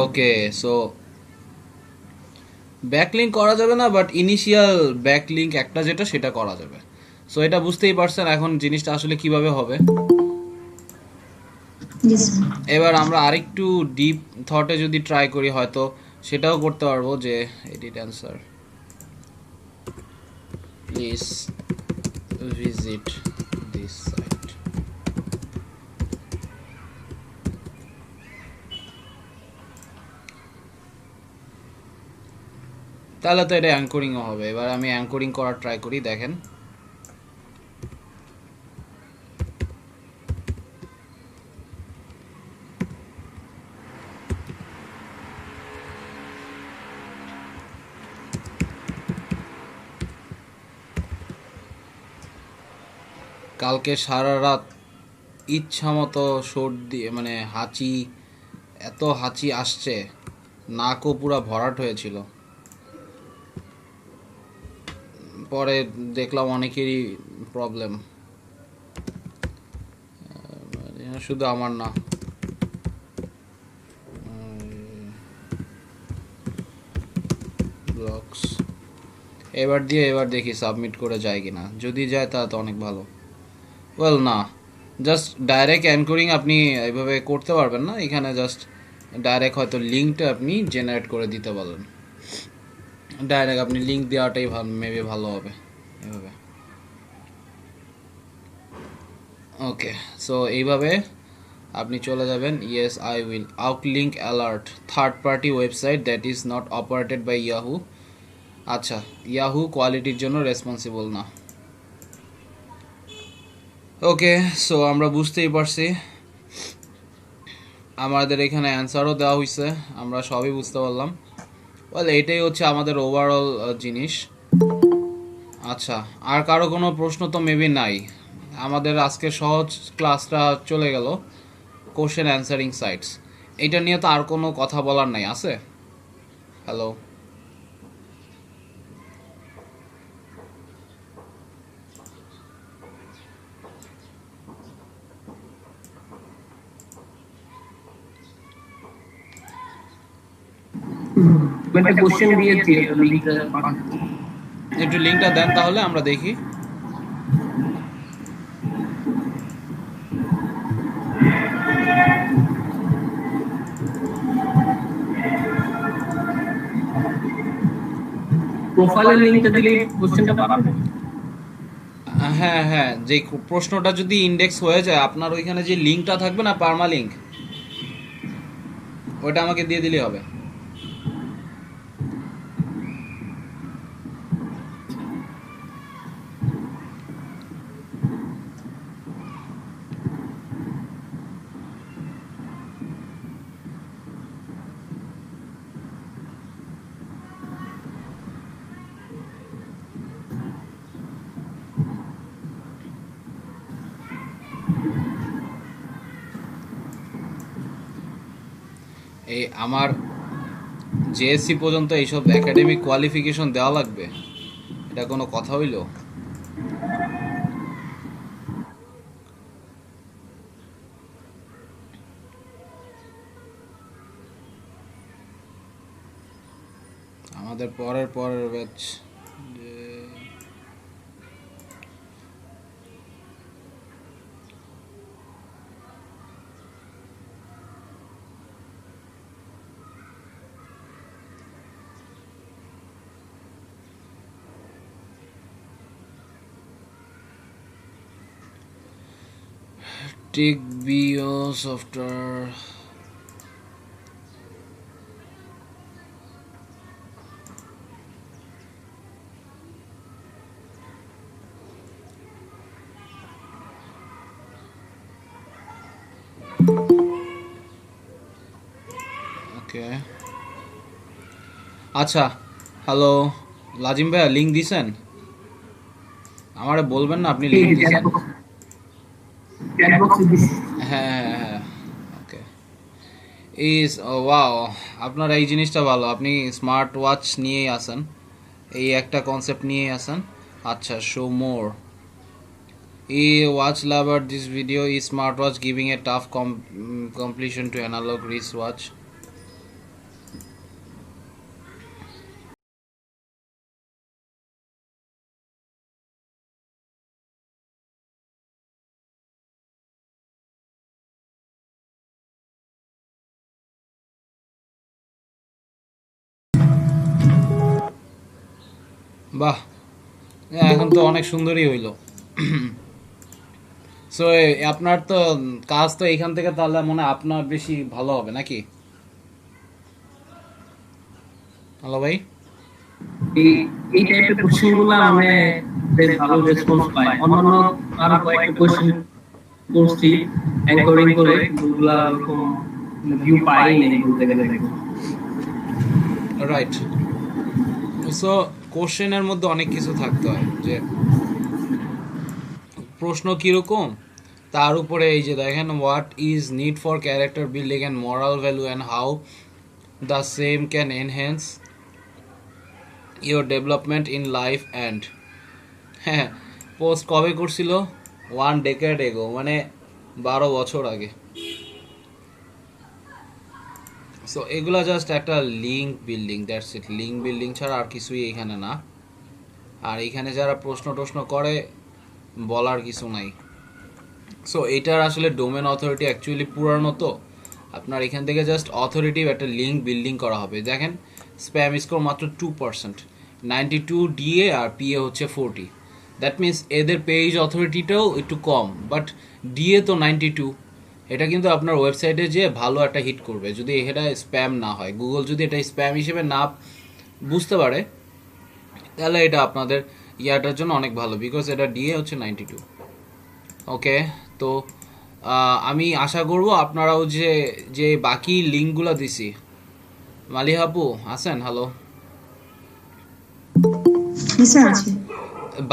Okay so backlink করা যাবে না, বাট ইনিশিয়াল ব্যাকলিঙ্ক একটা যেটা সেটা করা যাবে। সো এটা বুঝতেই পারছেন এখন জিনিসটা আসলে কিভাবে হবে। এবার আমরা আরেকটু ডিপ থটে যদি ট্রাই করি হয়তো সেটাও করতে পারবো, যে edit answer please visit this site. তাহলে তো এটা অ্যাঙ্করিংও হবে। এবার আমি অ্যাঙ্করিং করার ট্রাই করি, দেখেন। কালকে সারা রাত ইচ্ছা মতো সর্দি, মানে হাঁচি, এত হাঁচি আসছে, নাকও পুরা ভরাট হয়েছিল। পরে দেখলাম অনেকেরই প্রবলেম, শুধু আমার না। ব্লগস এবার দেখি সাবমিট করে যায় কিনা। যদি যায় তাহলে তো অনেক ভালো। ওয়েল না, জাস্ট ডাইরেক্ট অ্যাঙ্করিং আপনি এইভাবে করতে পারবেন না, এখানে জাস্ট ডাইরেক্ট হয়তো লিঙ্কটা আপনি জেনারেট করে দিতে পারবেন। ডাইরেক্ট আপনি লিঙ্ক দেওয়াটাই মেবি ভালো হবে এভাবে। ওকে সো এইভাবে আপনি চলে যাবেন, yes I will outlink alert third party website that is not operated by Yahoo. আচ্ছা ইয়াহু কোয়ালিটির জন্য রেসপন্সিবল না। ওকে, সো আমরা বুঝতেই পারছি, আমাদের এখানে অ্যান্সারও দেওয়া হয়েছে, আমরা সবই বুঝতে পারলাম। ওয়েল, এটাই হচ্ছে আমাদের ওভারঅল জিনিস। আচ্ছা, আর কারো কোনো প্রশ্ন তো মেবি নাই। আমাদের আজকে সহজ ক্লাসটা চলে গেল, কোশ্চেন অ্যান্সারিং সাইটস। এটা নিয়ে তো আর কোনো কথা বলার নাই, আছে? হ্যালো, একটা কোশ্চেন দিয়েছি, লিংকটা একটু লিঙ্কটা দেন তাহলে আমরা দেখি। প্রোফাইলের লিংকটা দিলে কোশ্চেনটা পাবেন। হ্যাঁ হ্যাঁ, যে প্রশ্নটা যদি ইন্ডেক্স হয়ে যায়, আপনার ওইখানে যে লিঙ্কটা থাকবে না, পার্মা লিঙ্ক, ওইটা আমাকে দিয়ে দিলেই হবে। এই আমার জেএসসি পর্যন্ত এইসব একাডেমিক কোয়ালিফিকেশন দেওয়া লাগবে? এটা কোনো কথা হইল? আমাদের পরের ব্যাচ টেক বিও সফটওয়্যার। ওকে, আচ্ছা, হ্যালো লাজিম ভাইয়া, লিঙ্ক দিছেন? আমারে বলবেন না আপনি লিঙ্ক দিছেন? হ্যাঁ, ওকে। ইজ ওয়াও, আপনার এই জিনিসটা ভালো, আপনি স্মার্ট ওয়াচ নিয়েই আসেন, এই একটা কনসেপ্ট নিয়েই আসেন। আচ্ছা, show more E watch lover, this video E smart watch giving a tough completion to analog wristwatch. বাহ, এখন তো অনেক সুন্দরই হইল। সো আপনার তো কাজ তো এখান থেকে তাহলে মনে হয় আপনার বেশি ভালো হবে নাকি? হ্যালো ভাই, এই টাইপের কোশ্চেনগুলো মানে বেশ ভালো রেসপন্স পায়। অন্যান্য আরো কয়েকটা কোশ্চেন করছি অ্যাঙ্করিং করে, ওগুলো এরকম ভিউ পাই নাই বলতে গেলে। রাইট। সো কোশ্চেনের মধ্যে অনেক কিছু থাকতে হয়, যে প্রশ্ন কিরকম, তার উপরে এই যে দেখেন, what is need for character building and moral value and how the same can enhance your development in life and. হ্যাঁ, পোস্ট কবে করছিল? 1 decade ago, মানে 12 বছর আগে। সো এগুলা জাস্ট একটা link building, that's it. Link building ছাড়া আর কিছুই এখানে না। আর এখানে যারা প্রশ্ন করে, বলার কিছু নাই। সো এটার আসলে ডোমেন অথরিটি অ্যাকচুয়ালি পুরানো, তো আপনার এখান থেকে জাস্ট অথরিটিভ একটা লিঙ্ক বিল্ডিং করা হবে। দেখেন, স্প্যাম স্কোর মাত্র 2%, 92 ডিএ আর পিএ হচ্ছে 40। দ্যাট মিনস এদের পেজ অথরিটিটাও একটু কম, বাট ডিএ তো 92। এটা কিন্তু আপনার ওয়েবসাইটে যে ভালো একটা হিট করবে যদি এটা স্প্যাম না হয়। গুগল যদি এটা স্প্যাম হিসেবে না বুঝতে পারে, তাহলে এটা আপনাদের ইয়াটার জন্য অনেক ভালো, বিকজ এটা ডিএ হচ্ছে 92। ওকে, তো আমি আশা করব আপনারাও যে যে বাকি লিঙ্কগুলো দিছি, মালিহা আপু আছেন? হ্যালো,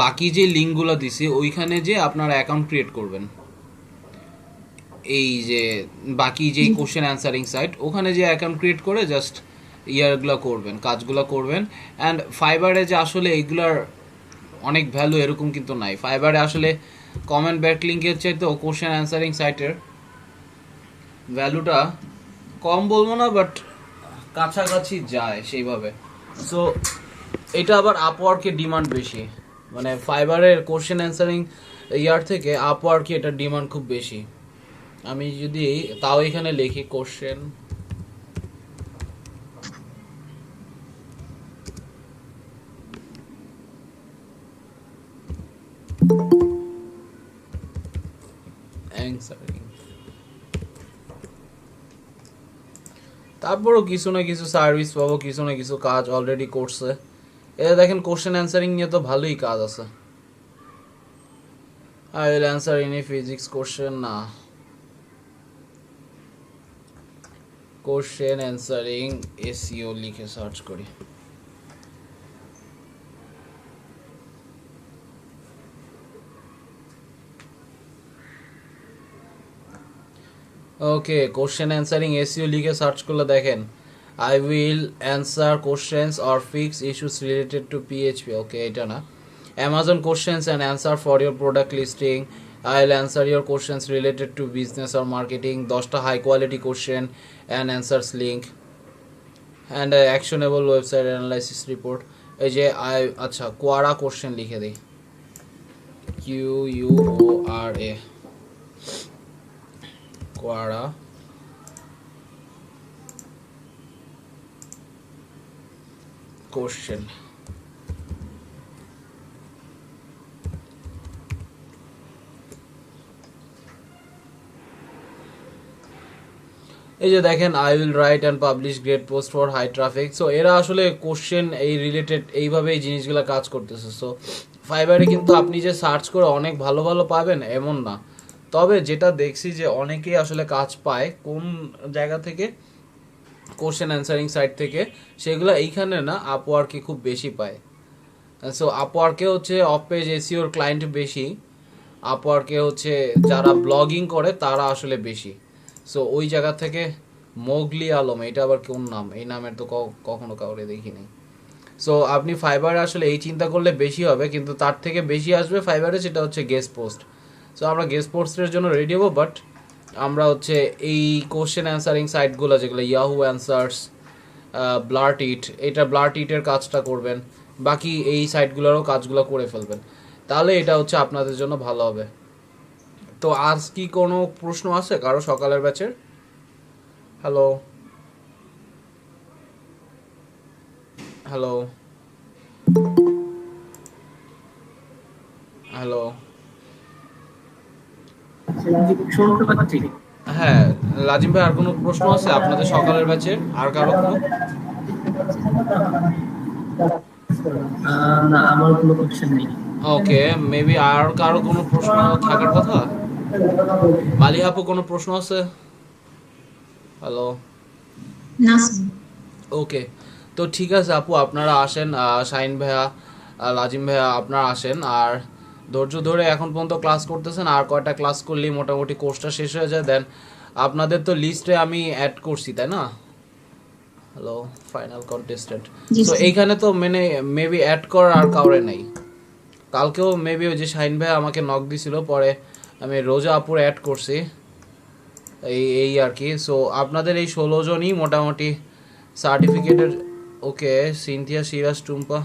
বাকি যে লিঙ্কগুলো দিছি ওইখানে যে আপনারা অ্যাকাউন্ট ক্রিয়েট করবেন, এই যে বাকি যে কোশ্চেন অ্যান্সারিং সাইট ওখানে যে অ্যাকাউন্ট ক্রিয়েট করে জাস্ট ইয়ারগুলো করবেন, কাজগুলো করবেন। অ্যান্ড ফাইবারে যে আসলে এইগুলার অনেক ভ্যালু এরকম কিন্তু নাই। ফাইবারে আসলে কমেন্ট ব্যাকলিঙ্কের চাইতে কোশ্চেন অ্যান্সারিং সাইটের ভ্যালুটা কম বলবো না, বাট কাছাকাছি যায় সেইভাবে। সো এটা আবার আপওয়ার্কে ডিমান্ড বেশি, মানে ফাইবারের কোশ্চেন অ্যান্সারিং ইয়ার থেকে আপওয়ার্কে এটার ডিমান্ড খুব বেশি। আমি যদি তাও এখানে লিখি কোশ্চেন অ্যান্সারিং, তারপরও কিছু না কিছু সার্ভিস পাবো, কিছু না কিছু কাজ অলরেডি করছে। এটা দেখেন কোশ্চেন অ্যান্সারিং নিয়ে তো ভালোই কাজ আছে। I will answer any physics question, না কোশ্চেন অ্যান্সারিং এসইও লিখে সার্চ করি। ওকে, কোশ্চেন অ্যান্সারিং এসইও লিখে সার্চ করলে দেখেন I will answer questions or fix issues related to PHP. Okay, এটা না। Amazon questions and answer for your product listing, I will answer your questions related to business or marketing, 10টা high quality question and answers link and actionable website analysis report. এই যে আচ্ছা কোয়ারা question লিখে দিই, QUORA, কোয়ারা question. এই যে দেখেন I will write and publish great post for high traffic. So এরা আসলে কোশ্চেন এই রিলেটেড এইভাবে এই জিনিসগুলো কাজ করতেছে। সো ফাইবারে কিন্তু আপনি যে সার্চ করে অনেক ভালো ভালো পাবেন এমন না, তবে যেটা দেখছি যে অনেকেই আসলে কাজ পায় কোন জায়গা থেকে, কোশ্চেন অ্যান্সারিং সাইট থেকে, সেগুলো এইখানে না আপওয়ার্কে খুব বেশি পায়। সো আপওয়ার্কে হচ্ছে অফ পেজ এসইওর ক্লায়েন্ট বেশি, আপওয়ার্কে হচ্ছে যারা ব্লগিং করে তারা আসলে বেশি। সো ওই জায়গা থেকে মোগলি আলম, এটা আবার কোন নাম? এই নামের তো কখনো কাউরে দেখিনি। সো আপনি ফাইবারে আসলে এই চিন্তা করলে বেশি হবে, কিন্তু তার থেকে বেশি আসবে ফাইবারে, সেটা হচ্ছে গেস্ট পোস্ট। সো আমরা গেস্ট পোস্টের জন্য রেডি হবো, বাট আমরা হচ্ছে এই কোশ্চেন অ্যান্সারিং সাইটগুলো যেগুলো ইয়াহু অ্যান্সার্স, ব্লার্টিট, এটা ব্লার্টিটের কাজটা করবেন, বাকি এই সাইটগুলোরও কাজগুলো করে ফেলবেন, তাহলে এটা হচ্ছে আপনাদের জন্য ভালো হবে। তো আজ কি কোনো প্রশ্ন আছে কারো সকালের ব্যাচের? হ্যালো হ্যালো হ্যালো, হ্যাঁ লাজিম ভাই, আর কোনো প্রশ্ন আছে আপনাদের সকালের ব্যাচের? আর কারো কোনো? না, আমার কোনো কোশ্চেন নেই। ওকে, মেবি আর কারো কোনো প্রশ্ন থাকার কথা? মালিহা আপু কোনো প্রশ্ন আছে? হ্যালো, না। ওকে, তো ঠিক আছে আপু, আপনারা আসেন, শাহিন ভাইয়া, লাজিম ভাইয়া আপনারা আসেন, আর ধৈর্য ধরে এখন পর্যন্ত ক্লাস করতেছেন, আর কয়টা ক্লাস করলেই মোটামুটি কোর্সটা শেষ হয়ে যায়। দেন আপনাদের তো লিস্টে আমি অ্যাড করছি, তাই না? Hello, final contestant. তো এইখানে তো মানে মেবি অ্যাড করার আর কাউরে নাই। কালকেও মেবি ওই যে শাহিন ভাই আমাকে নক দিছিল, পরে আমি রোজা আপুর অ্যাড করছি, এই আর কি। সো আপনাদের এই 16 জনই মোটামুটি সার্টিফিকেটের। ওকে, সিনথিয়া, সিরাজ, টুম্পা,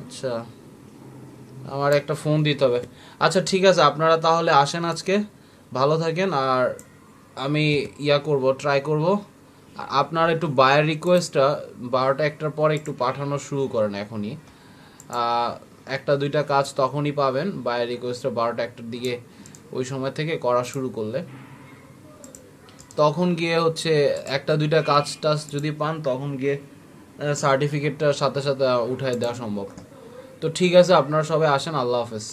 আচ্ছা আমার একটা ফোন দিতে হবে। আচ্ছা ঠিক আছে, আপনারা তাহলে আসেন, আজকে ভালো থাকেন, আর আমি করব, ট্রাই করব। আপনারা একটু বায়ার রিকোয়েস্টটা 12টা-1টার পরে একটু পাঠানো শুরু করেন এখনই, 1-2টা কাজ তখনই পাবেন। বায়ার রিকোয়েস্টটা 12টা-1টার দিকে ওই সময় থেকে করা শুরু করলে তখন গিয়ে হচ্ছে 1-2টা কাজ টাজ যদি পান তখন গিয়ে সার্টিফিকেটটা সাথে সাথে উঠায় দেওয়া সম্ভব। তো ঠিক আছে, আপনারা সবাই আসেন, আল্লাহ হাফেজ।